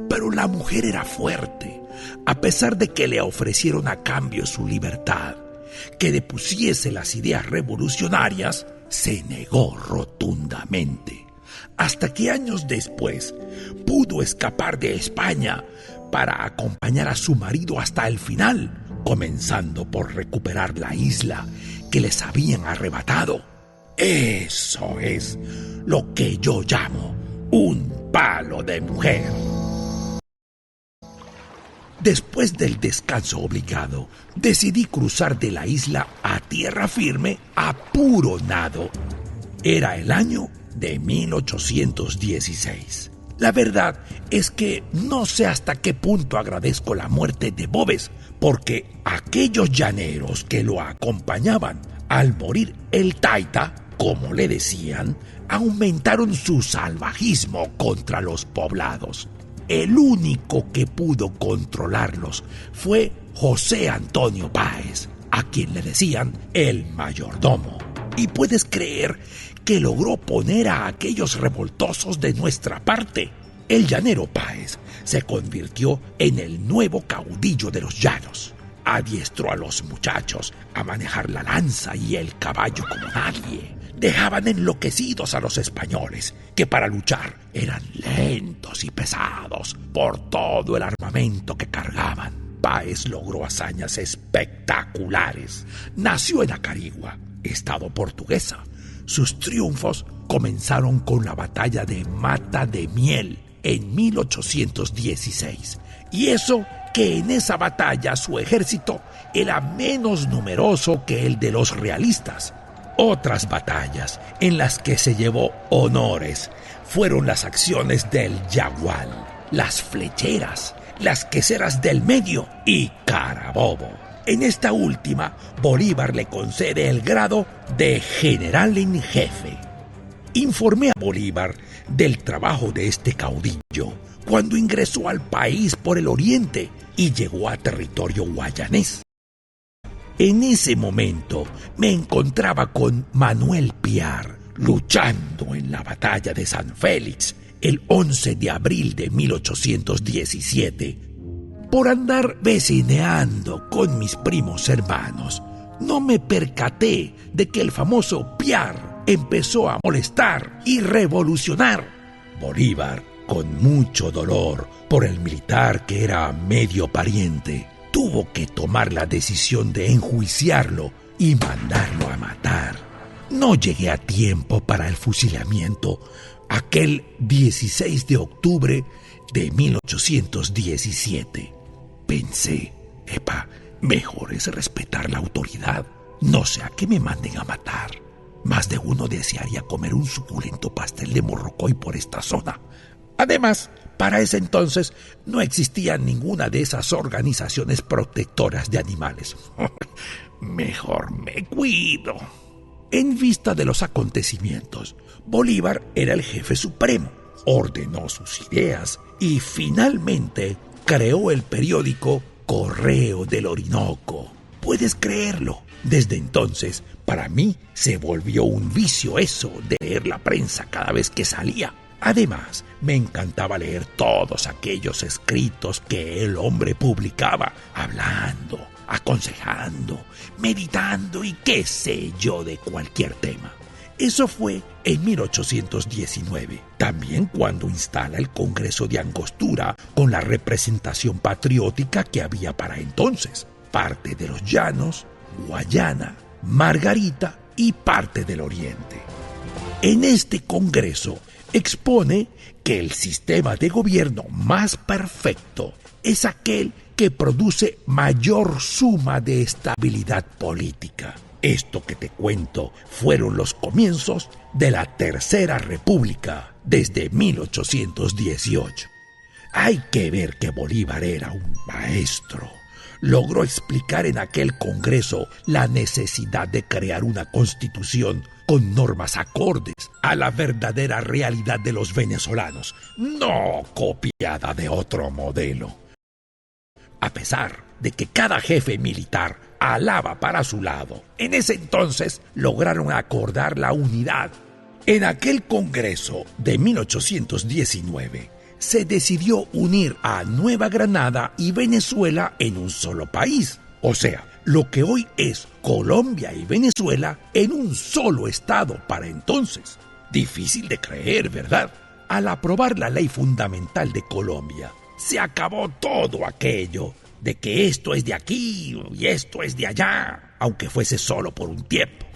Pero la mujer era fuerte, a pesar de que le ofrecieron a cambio su libertad, que depusiese las ideas revolucionarias, se negó rotundamente, hasta que años después pudo escapar de España para acompañar a su marido hasta el final, comenzando por recuperar la isla que les habían arrebatado. Eso es lo que yo llamo un palo de mujer. Después del descanso obligado, decidí cruzar de la isla a tierra firme a puro nado. Era el año de 1816. La verdad es que no sé hasta qué punto agradezco la muerte de Boves, porque aquellos llaneros que lo acompañaban, al morir el taita, como le decían, aumentaron su salvajismo contra los poblados. El único que pudo controlarlos fue José Antonio Páez, a quien le decían el mayordomo. Y puedes creer que logró poner a aquellos revoltosos de nuestra parte. El llanero Páez se convirtió en el nuevo caudillo de los llanos. Adiestró a los muchachos a manejar la lanza y el caballo como nadie. Dejaban enloquecidos a los españoles, que para luchar eran lentos y pesados por todo el armamento que cargaban. Páez logró hazañas espectaculares. Nació en Acarigua, estado portuguesa. Sus triunfos comenzaron con la batalla de Mata de Miel en 1816. Y eso que en esa batalla su ejército era menos numeroso que el de los realistas. Otras batallas en las que se llevó honores fueron las acciones del Yagual, las Flecheras, las Queseras del Medio y Carabobo. En esta última, Bolívar le concede el grado de general en jefe. Informé a Bolívar del trabajo de este caudillo cuando ingresó al país por el oriente y llegó a territorio guayanés. En ese momento me encontraba con Manuel Piar luchando en la batalla de San Félix el 11 de abril de 1817. Por andar vecineando con mis primos hermanos, no me percaté de que el famoso Piar empezó a molestar y revolucionar. Bolívar, con mucho dolor por el militar que era medio pariente, tuvo que tomar la decisión de enjuiciarlo y mandarlo a matar. No llegué a tiempo para el fusilamiento aquel 16 de octubre de 1817. Pensé, mejor es respetar la autoridad, no sea que me manden a matar. Más de uno desearía comer un suculento pastel de morrocoy por esta zona. Además, para ese entonces no existía ninguna de esas organizaciones protectoras de animales. Mejor me cuido. En vista de los acontecimientos, Bolívar era el jefe supremo, ordenó sus ideas y finalmente creó el periódico Correo del Orinoco. ¿Puedes creerlo? Desde entonces, para mí, se volvió un vicio eso de leer la prensa cada vez que salía. Además, me encantaba leer todos aquellos escritos que el hombre publicaba, hablando, aconsejando, meditando y qué sé yo de cualquier tema. Eso fue en 1819, también cuando instala el Congreso de Angostura con la representación patriótica que había para entonces, parte de los Llanos, Guayana, Margarita y parte del Oriente. En este Congreso expone que el sistema de gobierno más perfecto es aquel que produce mayor suma de estabilidad política. Esto que te cuento fueron los comienzos de la Tercera República desde 1818. Hay que ver que Bolívar era un maestro. Logró explicar en aquel Congreso la necesidad de crear una constitución con normas acordes a la verdadera realidad de los venezolanos, no copiada de otro modelo. A pesar de que cada jefe militar alaba para su lado, en ese entonces lograron acordar la unidad. En aquel Congreso de 1819 se decidió unir a Nueva Granada y Venezuela en un solo país, o sea, lo que hoy es Colombia y Venezuela en un solo estado para entonces. Difícil de creer, ¿verdad? Al aprobar la ley fundamental de Colombia, se acabó todo aquello de que esto es de aquí y esto es de allá, aunque fuese solo por un tiempo.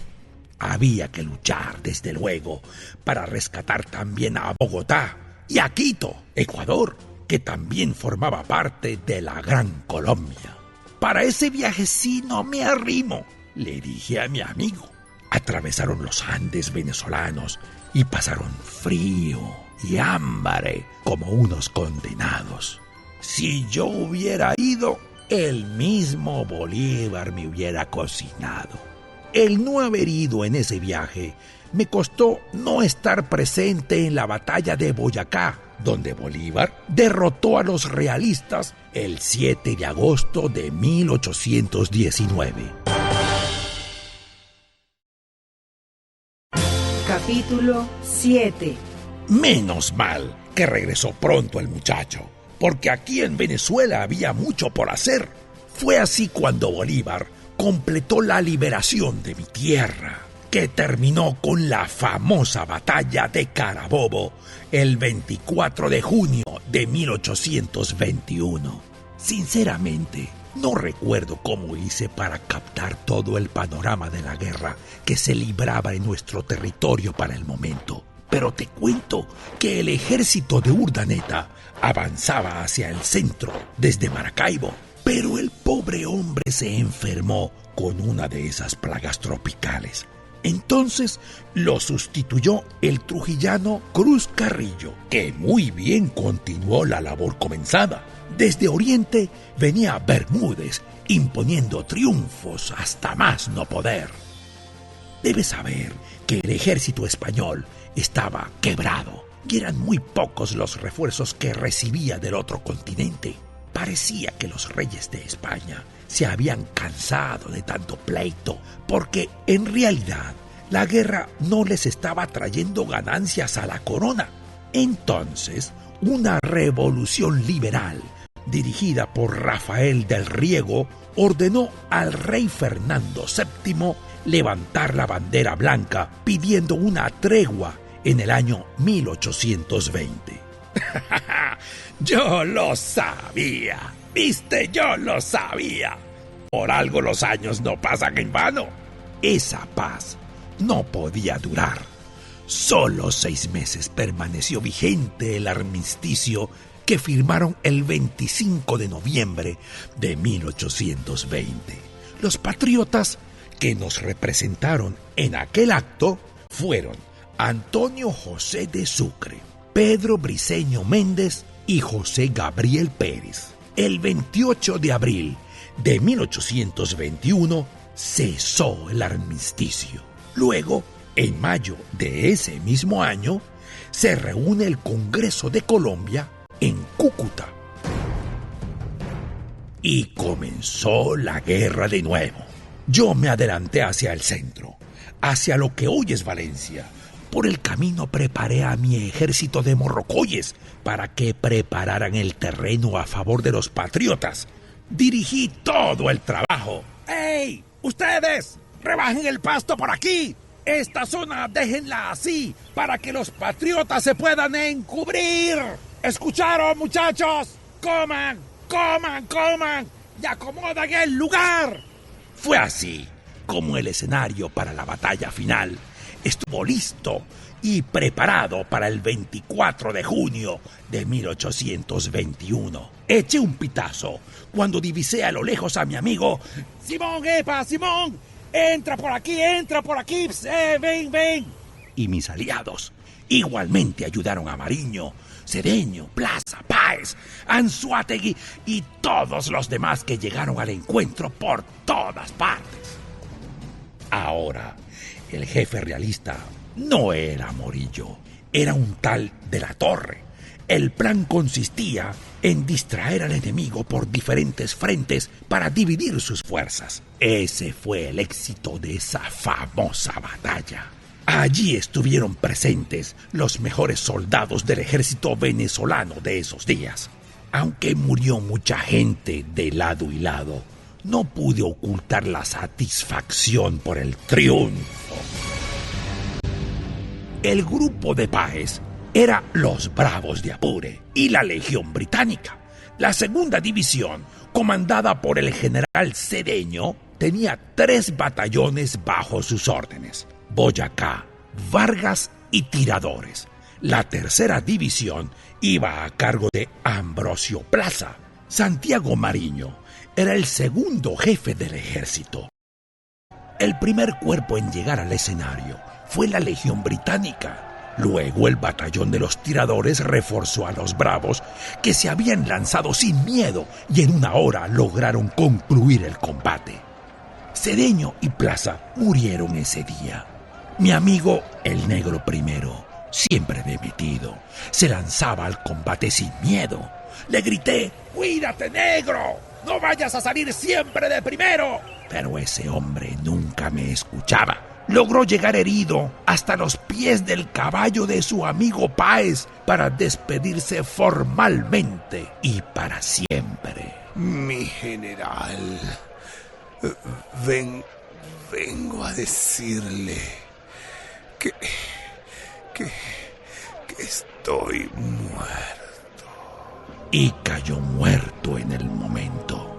Había que luchar, desde luego, para rescatar también a Bogotá y a Quito, Ecuador, que también formaba parte de la Gran Colombia. Para ese viaje sí no me arrimo, le dije a mi amigo. Atravesaron los Andes venezolanos y pasaron frío y hambre como unos condenados. Si yo hubiera ido, el mismo Bolívar me hubiera cocinado. El no haber ido en ese viaje me costó no estar presente en la batalla de Boyacá, donde Bolívar derrotó a los realistas el 7 de agosto de 1819. Capítulo 7. Menos mal que regresó pronto el muchacho, porque aquí en Venezuela había mucho por hacer. Fue así cuando Bolívar completó la liberación de mi tierra, que terminó con la famosa batalla de Carabobo el 24 de junio de 1821. Sinceramente, no recuerdo cómo hice para captar todo el panorama de la guerra que se libraba en nuestro territorio para el momento, pero te cuento que el ejército de Urdaneta avanzaba hacia el centro desde Maracaibo, pero el pobre hombre se enfermó con una de esas plagas tropicales. Entonces lo sustituyó el trujillano Cruz Carrillo, que muy bien continuó la labor comenzada. Desde Oriente venía Bermúdez, imponiendo triunfos hasta más no poder. Debes saber que el ejército español estaba quebrado y eran muy pocos los refuerzos que recibía del otro continente. Parecía que los reyes de España se habían cansado de tanto pleito, porque en realidad la guerra no les estaba trayendo ganancias a la corona. Entonces, una revolución liberal dirigida por Rafael del Riego, ordenó al rey Fernando VII levantar la bandera blanca pidiendo una tregua en el año 1820. Yo lo sabía, ¿viste? Yo lo sabía. Por algo los años no pasan en vano. Esa paz no podía durar. Solo 6 meses permaneció vigente el armisticio que firmaron el 25 de noviembre de 1820. Los patriotas que nos representaron en aquel acto fueron Antonio José de Sucre, Pedro Briceño Méndez y José Gabriel Pérez. El 28 de abril de 1821 cesó el armisticio. Luego, en mayo de ese mismo año, se reúne el Congreso de Colombia en Cúcuta. Y comenzó la guerra de nuevo. Yo me adelanté hacia el centro, hacia lo que hoy es Valencia. Por el camino preparé a mi ejército de morrocoyes para que prepararan el terreno a favor de los patriotas. Dirigí todo el trabajo. ¡Ey! ¡Ustedes! ¡Rebajen el pasto por aquí! Esta zona déjenla así para que los patriotas se puedan encubrir. ¿Escucharon, muchachos? ¡Coman! ¡Coman! ¡Coman! ¡Y acomodan el lugar! Fue así como el escenario para la batalla final estuvo listo y preparado para el 24 de junio de 1821. Eché un pitazo cuando divisé a lo lejos a mi amigo Simón. ¡Epa, Simón! ¡Entra por aquí, ven, ven! Y mis aliados igualmente ayudaron a Mariño, Cedeño, Plaza, Páez, Anzoátegui y todos los demás que llegaron al encuentro por todas partes. Ahora, el jefe realista no era Morillo, era un tal de la Torre. El plan consistía en distraer al enemigo por diferentes frentes para dividir sus fuerzas. Ese fue el éxito de esa famosa batalla. Allí estuvieron presentes los mejores soldados del ejército venezolano de esos días. Aunque murió mucha gente de lado y lado, no pude ocultar la satisfacción por el triunfo. El grupo de Páez era los Bravos de Apure y la Legión Británica. La segunda división, comandada por el general Cedeño, tenía 3 batallones bajo sus órdenes: Boyacá, Vargas y Tiradores. La tercera división iba a cargo de Ambrosio Plaza. Santiago Mariño era el segundo jefe del ejército. El primer cuerpo en llegar al escenario fue la Legión Británica. Luego el batallón de los Tiradores reforzó a los Bravos, que se habían lanzado sin miedo y en una hora lograron concluir el combate. Cedeño y Plaza murieron ese día. Mi amigo, el Negro Primero, siempre metido, se lanzaba al combate sin miedo. Le grité: ¡Cuídate, negro! ¡No vayas a salir siempre de primero! Pero ese hombre nunca me escuchaba. Logró llegar herido hasta los pies del caballo de su amigo Páez para despedirse formalmente y para siempre. Mi general, vengo a decirle que estoy muerto. Y cayó muerto en el momento.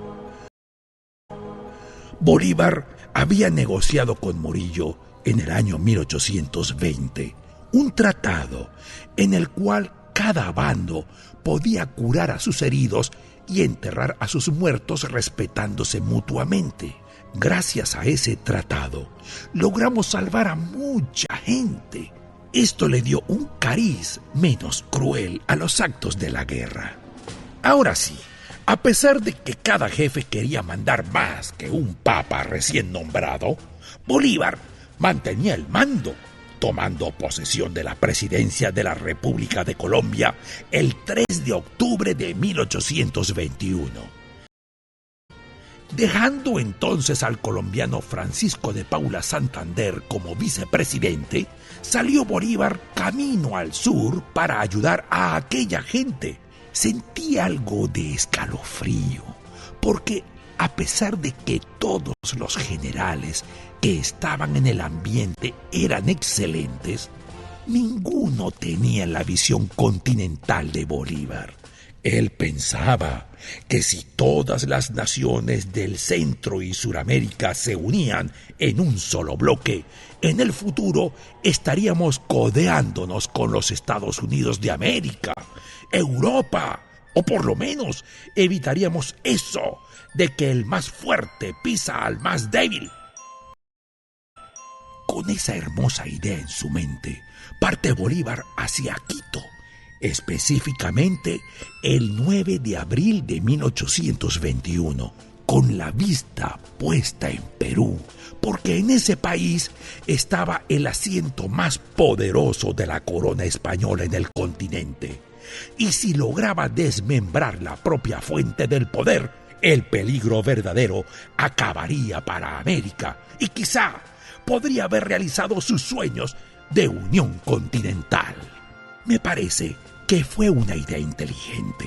Bolívar había negociado con Morillo en el año 1820 un tratado en el cual cada bando podía curar a sus heridos y enterrar a sus muertos respetándose mutuamente. Gracias a ese tratado logramos salvar a mucha gente. Esto le dio un cariz menos cruel a los actos de la guerra. Ahora sí, a pesar de que cada jefe quería mandar más que un papa recién nombrado, Bolívar mantenía el mando, tomando posesión de la presidencia de la República de Colombia el 3 de octubre de 1821. Dejando entonces al colombiano Francisco de Paula Santander como vicepresidente, salió Bolívar camino al sur para ayudar a aquella gente sentí algo de escalofrío, porque a pesar de que todos los generales que estaban en el ambiente eran excelentes, ninguno tenía la visión continental de Bolívar. Él pensaba que si todas las naciones del Centro y Suramérica se unían en un solo bloque, en el futuro estaríamos codeándonos con los Estados Unidos de América, Europa, o por lo menos evitaríamos eso de que el más fuerte pisa al más débil. Con esa hermosa idea en su mente, parte Bolívar hacia Quito, específicamente el 9 de abril de 1821, con la vista puesta en Perú, porque en ese país estaba el asiento más poderoso de la corona española en el continente. Y si lograba desmembrar la propia fuente del poder, el peligro verdadero acabaría para América y quizá podría haber realizado sus sueños de unión continental. Me parece que fue una idea inteligente.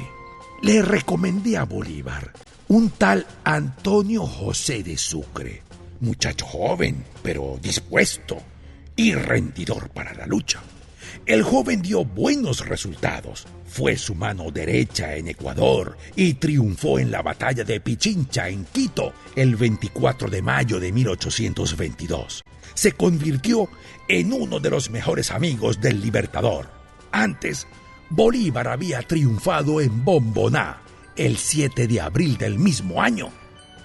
Le recomendé a Bolívar un tal Antonio José de Sucre, muchacho joven, pero dispuesto y rendidor para la lucha. El joven dio buenos resultados. Fue su mano derecha en Ecuador y triunfó en la batalla de Pichincha en Quito el 24 de mayo de 1822. Se convirtió en uno de los mejores amigos del Libertador. Antes, Bolívar había triunfado en Bomboná el 7 de abril del mismo año,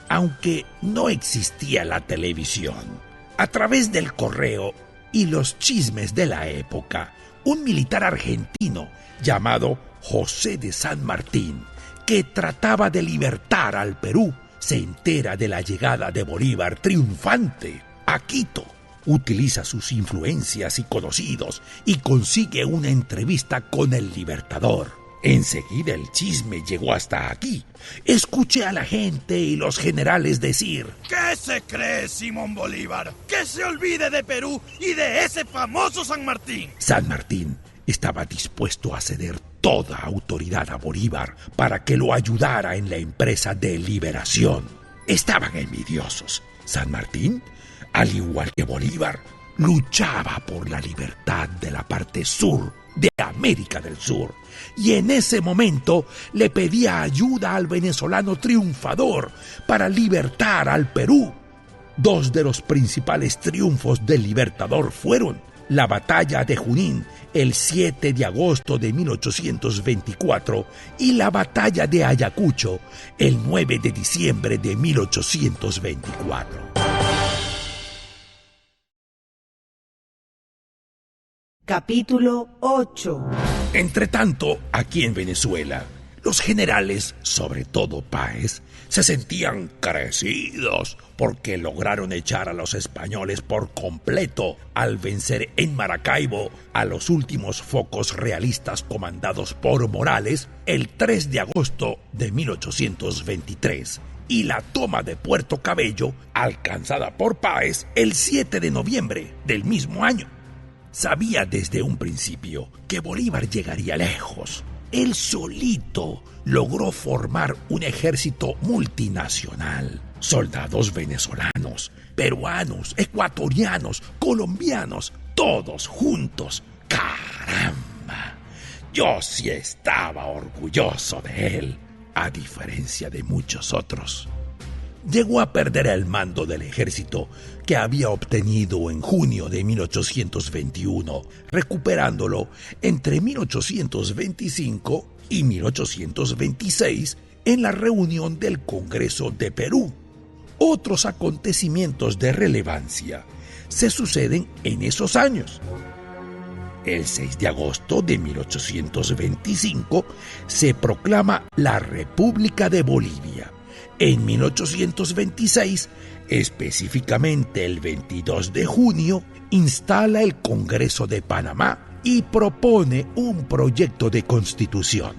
aunque no existía la televisión. A través del correo y los chismes de la época, un militar argentino llamado José de San Martín, que trataba de libertar al Perú, se entera de la llegada de Bolívar triunfante a Quito. Utiliza sus influencias y conocidos y consigue una entrevista con el Libertador. Enseguida el chisme llegó hasta aquí. Escuché a la gente y los generales decir: ¿Qué se cree Simón Bolívar? ¡Que se olvide de Perú y de ese famoso San Martín! San Martín estaba dispuesto a ceder toda autoridad a Bolívar para que lo ayudara en la empresa de liberación. Estaban envidiosos. San Martín, al igual que Bolívar, luchaba por la libertad de la parte sur de América del Sur, y en ese momento le pedía ayuda al venezolano triunfador para libertar al Perú. Dos de los principales triunfos del Libertador fueron la batalla de Junín el 7 de agosto de 1824 y la batalla de Ayacucho el 9 de diciembre de 1824. Capítulo 8. Entretanto, aquí en Venezuela, los generales, sobre todo Páez, se sentían crecidos porque lograron echar a los españoles por completo al vencer en Maracaibo a los últimos focos realistas comandados por Morales el 3 de agosto de 1823 y la toma de Puerto Cabello alcanzada por Páez el 7 de noviembre del mismo año. Sabía desde un principio que Bolívar llegaría lejos. Él solito logró formar un ejército multinacional. Soldados venezolanos, peruanos, ecuatorianos, colombianos, todos juntos. ¡Caramba! Yo sí estaba orgulloso de él, a diferencia de muchos otros. Llegó a perder el mando del ejército que había obtenido en junio de 1821, recuperándolo entre 1825 y 1826 en la reunión del Congreso de Perú. Otros acontecimientos de relevancia se suceden en esos años. El 6 de agosto de 1825 se proclama la República de Bolivia. En 1826, específicamente el 22 de junio, instala el Congreso de Panamá y propone un proyecto de constitución.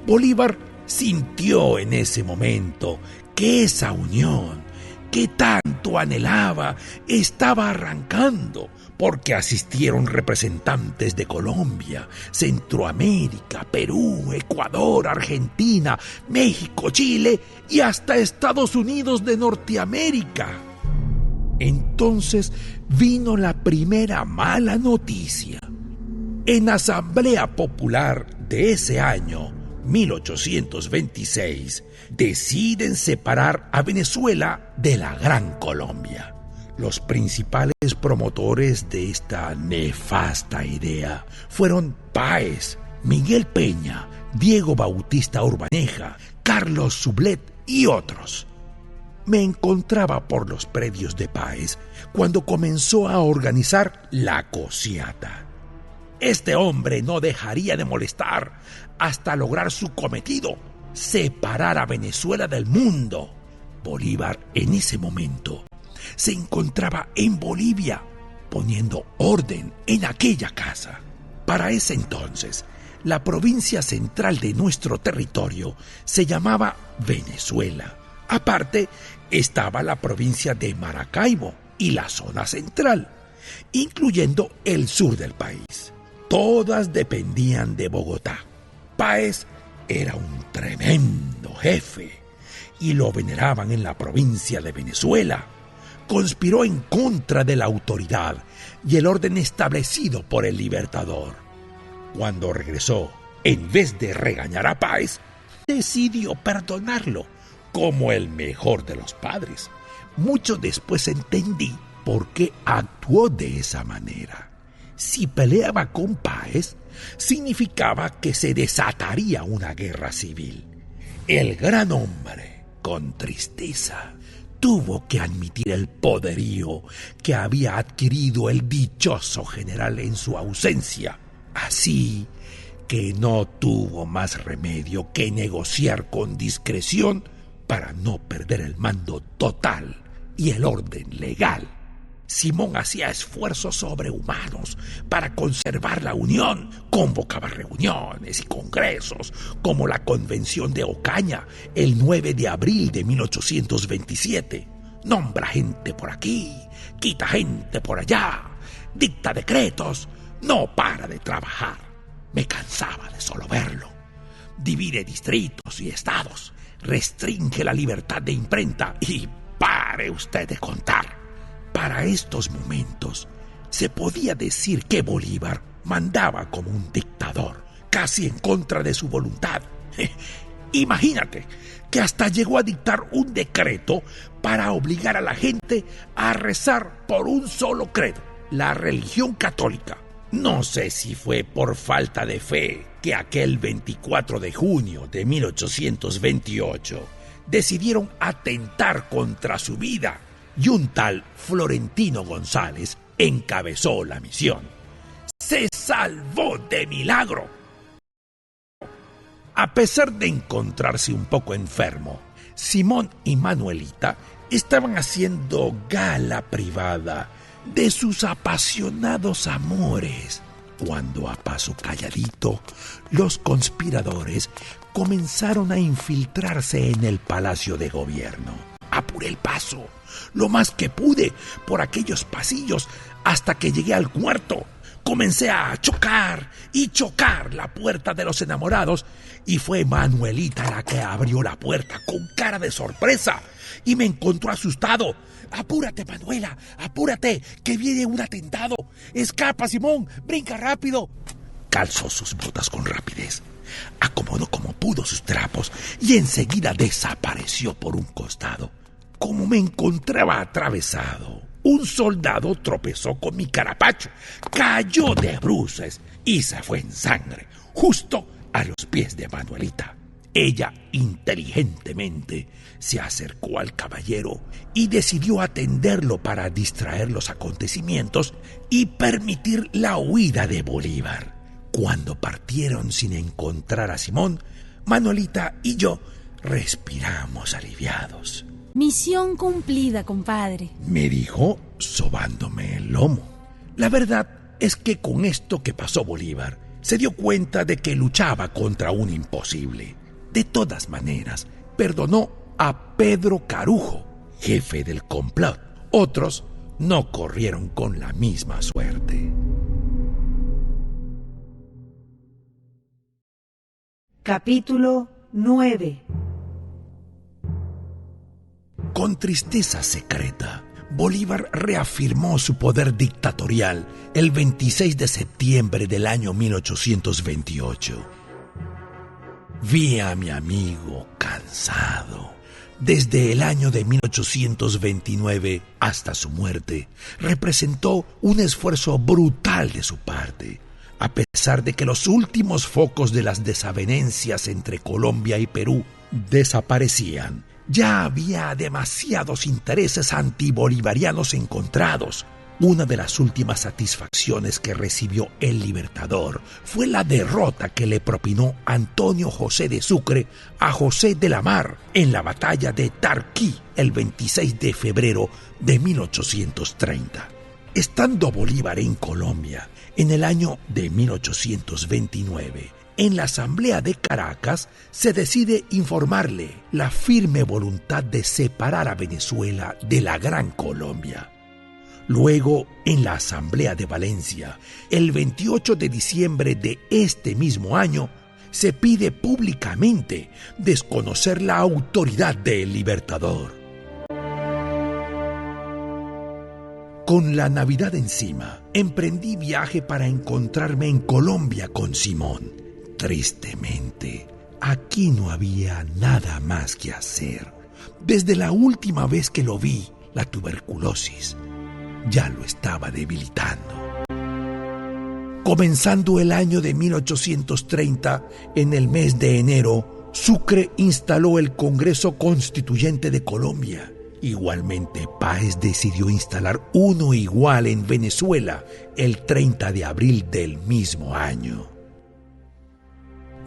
Bolívar sintió en ese momento que esa unión que tanto anhelaba estaba arrancando, porque asistieron representantes de Colombia, Centroamérica, Perú, Ecuador, Argentina, México, Chile y hasta Estados Unidos de Norteamérica. Entonces vino la primera mala noticia. En Asamblea Popular de ese año, 1826, deciden separar a Venezuela de la Gran Colombia. Los principales promotores de esta nefasta idea fueron Páez, Miguel Peña, Diego Bautista Urbaneja, Carlos Sublet y otros. Me encontraba por los predios de Páez cuando comenzó a organizar la cociata. Este hombre no dejaría de molestar hasta lograr su cometido, separar a Venezuela del mundo. Bolívar en ese momento se encontraba en Bolivia, poniendo orden en aquella casa. Para ese entonces, la provincia central de nuestro territorio se llamaba Venezuela. Aparte, estaba la provincia de Maracaibo y la zona central, incluyendo el sur del país. Todas dependían de Bogotá. Páez era un tremendo jefe y lo veneraban en la provincia de Venezuela. Conspiró en contra de la autoridad y el orden establecido por el Libertador. Cuando regresó, en vez de regañar a Páez, decidió perdonarlo como el mejor de los padres. Mucho después entendí por qué actuó de esa manera. Si peleaba con Páez, significaba que se desataría una guerra civil. El gran hombre, con tristeza, tuvo que admitir el poderío que había adquirido el dichoso general en su ausencia. Así que no tuvo más remedio que negociar con discreción para no perder el mando total y el orden legal. Simón hacía esfuerzos sobrehumanos para conservar la unión. Convocaba reuniones y congresos, como la Convención de Ocaña, el 9 de abril de 1827. Nombra gente por aquí, quita gente por allá, dicta decretos, no para de trabajar. Me cansaba de solo verlo. Divide distritos y estados, restringe la libertad de imprenta y pare usted de contar. Para estos momentos, se podía decir que Bolívar mandaba como un dictador, casi en contra de su voluntad. Imagínate que hasta llegó a dictar un decreto para obligar a la gente a rezar por un solo credo, la religión católica. No sé si fue por falta de fe que aquel 24 de junio de 1828 decidieron atentar contra su vida y un tal Florentino González encabezó la misión. ¡Se salvó de milagro! A pesar de encontrarse un poco enfermo, Simón y Manuelita estaban haciendo gala privada de sus apasionados amores, cuando a paso calladito los conspiradores comenzaron a infiltrarse en el Palacio de Gobierno. Apuré el paso lo más que pude por aquellos pasillos hasta que llegué al cuarto. Comencé a chocar y chocar la puerta de los enamorados y fue Manuelita la que abrió la puerta con cara de sorpresa y me encontró asustado. ¡Apúrate, Manuela! ¡Apúrate! ¡Que viene un atentado! ¡Escapa, Simón! ¡Brinca rápido! Calzó sus botas con rapidez, acomodó como pudo sus trapos y enseguida desapareció por un costado. Como me encontraba atravesado, un soldado tropezó con mi carapacho, cayó de bruces y se fue en sangre, justo a los pies de Manuelita. Ella inteligentemente se acercó al caballero y decidió atenderlo para distraer los acontecimientos y permitir la huida de Bolívar. Cuando partieron sin encontrar a Simón, Manuelita y yo respiramos aliviados. Misión cumplida, compadre, me dijo sobándome el lomo. La verdad es que con esto que pasó Bolívar, se dio cuenta de que luchaba contra un imposible. De todas maneras, perdonó a Pedro Carujo jefe del complot. Otros no corrieron con la misma suerte. Capítulo 9. Con tristeza secreta, Bolívar reafirmó su poder dictatorial el 26 de septiembre del año 1828. Vi a mi amigo cansado. Desde el año de 1829 hasta su muerte, representó un esfuerzo brutal de su parte. A pesar de que los últimos focos de las desavenencias entre Colombia y Perú desaparecían, ya había demasiados intereses antibolivarianos encontrados. Una de las últimas satisfacciones que recibió el Libertador fue la derrota que le propinó Antonio José de Sucre a José de la Mar en la batalla de Tarquí el 26 de febrero de 1830. Estando Bolívar en Colombia en el año de 1829, en la Asamblea de Caracas se decide informarle la firme voluntad de separar a Venezuela de la Gran Colombia. Luego, en la Asamblea de Valencia, el 28 de diciembre de este mismo año, se pide públicamente desconocer la autoridad del Libertador. Con la Navidad encima, emprendí viaje para encontrarme en Colombia con Simón. Tristemente, aquí no había nada más que hacer. Desde la última vez que lo vi, la tuberculosis ya lo estaba debilitando. Comenzando el año de 1830, en el mes de enero, Sucre instaló el Congreso Constituyente de Colombia. Igualmente, Páez decidió instalar uno igual en Venezuela el 30 de abril del mismo año.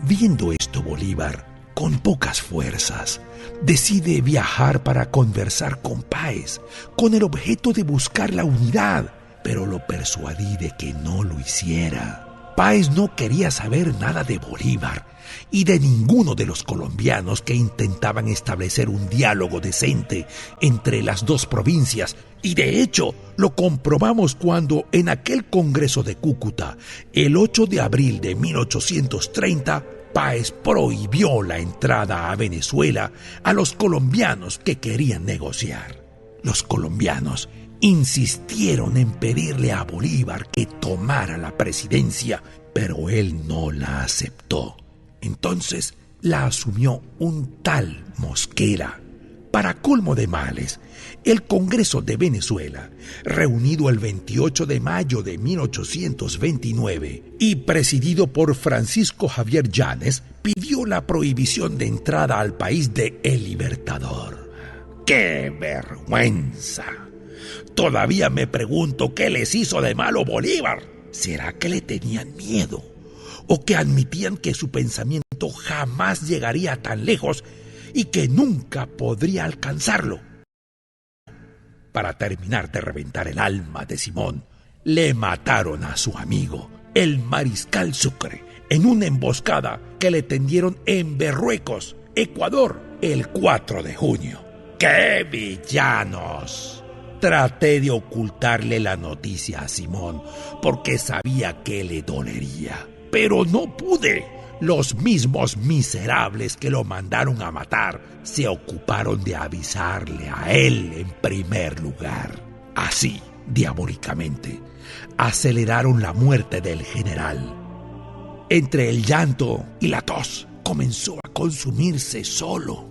Viendo esto, Bolívar, con pocas fuerzas, decide viajar para conversar con Páez, con el objeto de buscar la unidad, pero lo persuadí de que no lo hiciera. Páez no quería saber nada de Bolívar y de ninguno de los colombianos que intentaban establecer un diálogo decente entre las dos provincias, y de hecho lo comprobamos cuando en aquel Congreso de Cúcuta, el 8 de abril de 1830, Páez prohibió la entrada a Venezuela a los colombianos que querían negociar. Los colombianos insistieron en pedirle a Bolívar que tomara la presidencia, pero él no la aceptó. Entonces la asumió un tal Mosquera. Para colmo de males, el Congreso de Venezuela, reunido el 28 de mayo de 1829 y presidido por Francisco Javier Llanes, pidió la prohibición de entrada al país de El Libertador. ¡Qué vergüenza! Todavía me pregunto qué les hizo de malo Bolívar. ¿Será que le tenían miedo? ¿O que admitían que su pensamiento jamás llegaría tan lejos y que nunca podría alcanzarlo? Para terminar de reventar el alma de Simón, le mataron a su amigo, el mariscal Sucre, en una emboscada que le tendieron en Berruecos, Ecuador, el 4 de junio. ¡Qué villanos! Traté de ocultarle la noticia a Simón porque sabía que le dolería, pero no pude. Los mismos miserables que lo mandaron a matar se ocuparon de avisarle a él en primer lugar. Así, diabólicamente, aceleraron la muerte del general. Entre el llanto y la tos, comenzó a consumirse solo.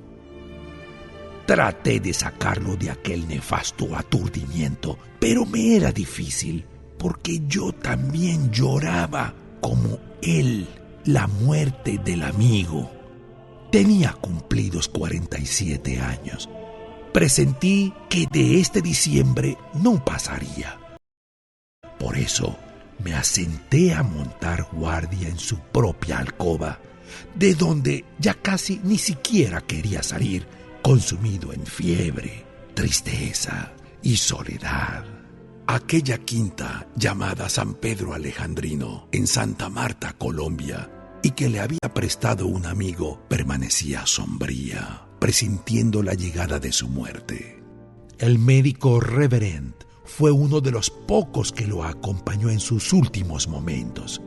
Traté de sacarlo de aquel nefasto aturdimiento, pero me era difícil, porque yo también lloraba como él la muerte del amigo. Tenía cumplidos 47 años. Presentí que de este diciembre no pasaría. Por eso me asenté a montar guardia en su propia alcoba, de donde ya casi ni siquiera quería salir, consumido en fiebre, tristeza y soledad. Aquella quinta llamada San Pedro Alejandrino, en Santa Marta, Colombia, y que le había prestado un amigo, permanecía sombría, presintiendo la llegada de su muerte. El médico Reverend fue uno de los pocos que lo acompañó en sus últimos momentos.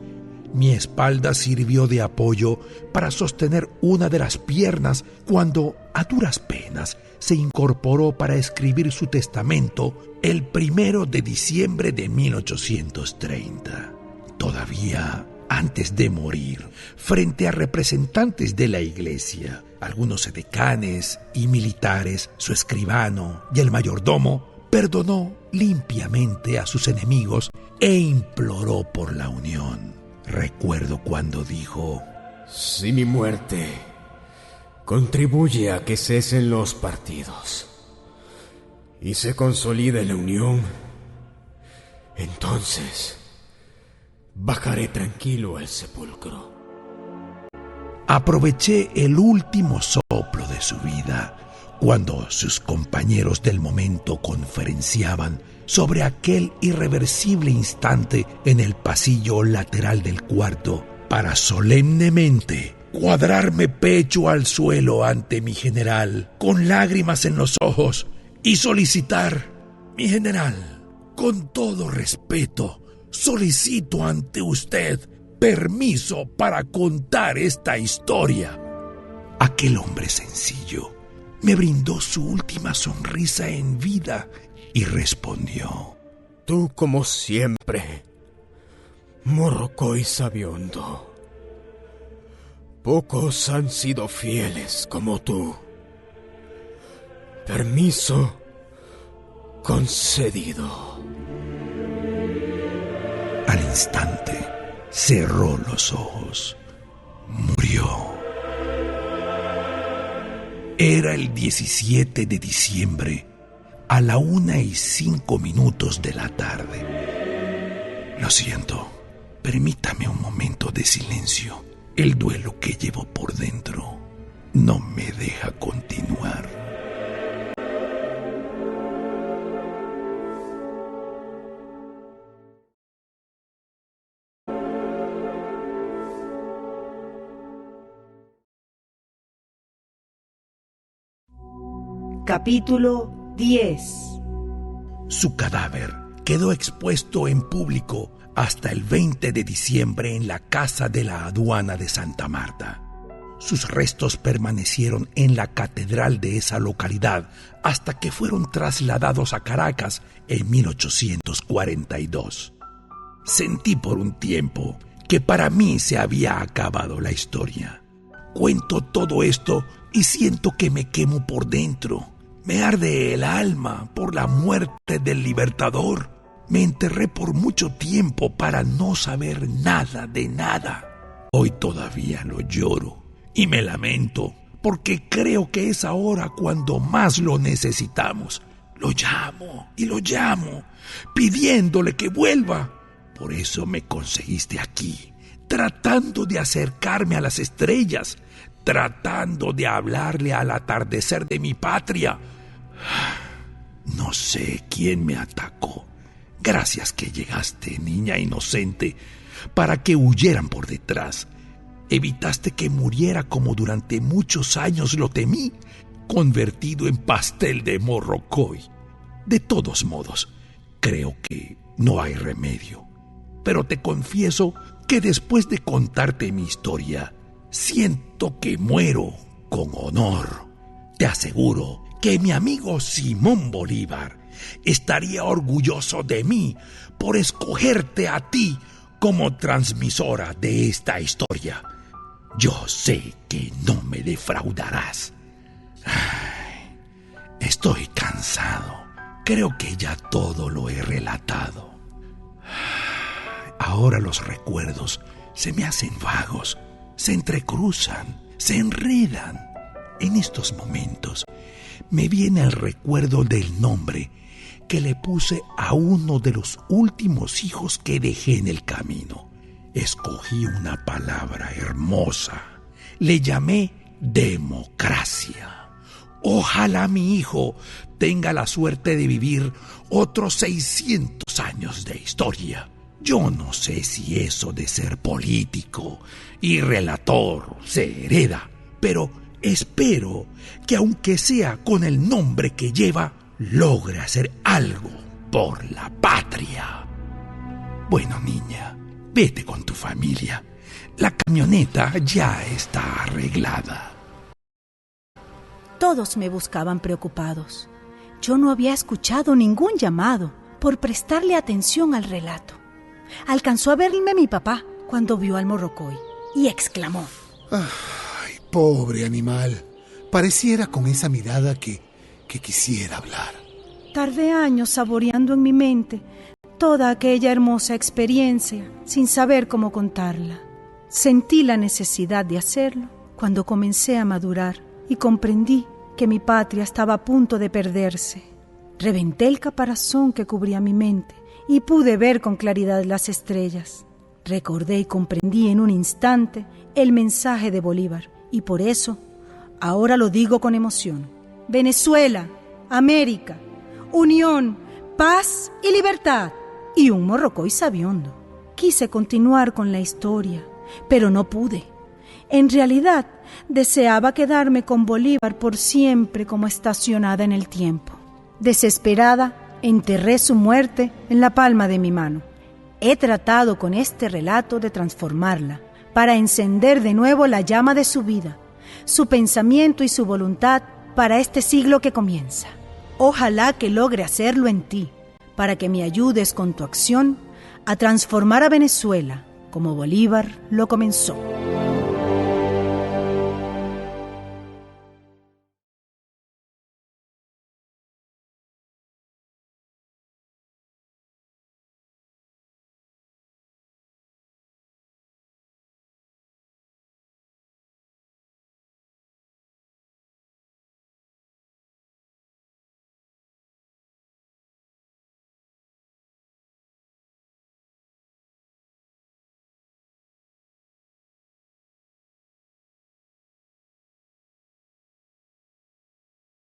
Mi espalda sirvió de apoyo para sostener una de las piernas cuando, a duras penas, se incorporó para escribir su testamento el 1 de diciembre de 1830. Todavía antes de morir, frente a representantes de la iglesia, algunos edecanes y militares, su escribano y el mayordomo, perdonó limpiamente a sus enemigos e imploró por la unión. Recuerdo cuando dijo: si mi muerte contribuye a que cesen los partidos y se consolide la unión, entonces bajaré tranquilo al sepulcro. Aproveché el último soplo de su vida cuando sus compañeros del momento conferenciaban sobre aquel irreversible instante en el pasillo lateral del cuarto para solemnemente cuadrarme pecho al suelo ante mi general con lágrimas en los ojos y solicitar: mi general, con todo respeto, solicito ante usted permiso para contar esta historia. Aquel hombre sencillo me brindó su última sonrisa en vida y respondió: tú, como siempre, Morrocoy sabiondo. Pocos han sido fieles como tú. Permiso concedido. Al instante cerró los ojos. Murió. Era el 17 de diciembre a la 1:05 de la tarde. Lo siento, permítame un momento de silencio. El duelo que llevo por dentro no me deja continuar. Capítulo 10. Su cadáver quedó expuesto en público hasta el 20 de diciembre en la Casa de la Aduana de Santa Marta. Sus restos permanecieron en la catedral de esa localidad hasta que fueron trasladados a Caracas en 1842. Sentí por un tiempo que para mí se había acabado la historia. Cuento todo esto y siento que me quemo por dentro. Me arde el alma por la muerte del Libertador. Me enterré por mucho tiempo para no saber nada de nada. Hoy todavía lo lloro y me lamento porque creo que es ahora cuando más lo necesitamos. Lo llamo y lo llamo, pidiéndole que vuelva. Por eso me conseguiste aquí, tratando de acercarme a las estrellas, tratando de hablarle al atardecer de mi patria. No sé quién me atacó. Gracias que llegaste, niña inocente, para que huyeran por detrás. Evitaste que muriera como durante muchos años lo temí, convertido en pastel de Morrocoy. De todos modos, creo que no hay remedio. Pero te confieso que después de contarte mi historia, siento que muero con honor. Te aseguro que mi amigo Simón Bolívar estaría orgulloso de mí por escogerte a ti como transmisora de esta historia. Yo sé que no me defraudarás. Estoy cansado. Creo que ya todo lo he relatado. Ahora los recuerdos se me hacen vagos, se entrecruzan, se enredan. En estos momentos me viene el recuerdo del nombre que le puse a uno de los últimos hijos que dejé en el camino. Escogí una palabra hermosa. Le llamé democracia. Ojalá mi hijo tenga la suerte de vivir otros 600 años de historia. Yo no sé si eso de ser político y relator se hereda, pero espero que aunque sea con el nombre que lleva, logre hacer algo por la patria. Bueno, niña, vete con tu familia. La camioneta ya está arreglada. Todos me buscaban preocupados. Yo no había escuchado ningún llamado por prestarle atención al relato. Alcanzó a verme mi papá cuando vio al morrocoy y exclamó: ¡ay, pobre animal! Pareciera con esa mirada que quisiera hablar. Tardé años saboreando en mi mente toda aquella hermosa experiencia sin saber cómo contarla. Sentí la necesidad de hacerlo cuando comencé a madurar y comprendí que mi patria estaba a punto de perderse. Reventé el caparazón que cubría mi mente y pude ver con claridad las estrellas. Recordé y comprendí en un instante el mensaje de Bolívar y por eso ahora lo digo con emoción. Venezuela, América, unión, paz y libertad. Y un morrocoy sabiondo. Quise continuar con la historia, pero no pude. En realidad, deseaba quedarme con Bolívar por siempre como estacionada en el tiempo. Desesperada, enterré su muerte en la palma de mi mano. He tratado con este relato de transformarla, para encender de nuevo la llama de su vida, su pensamiento y su voluntad para este siglo que comienza. Ojalá que logre hacerlo en ti, para que me ayudes con tu acción a transformar a Venezuela como Bolívar lo comenzó.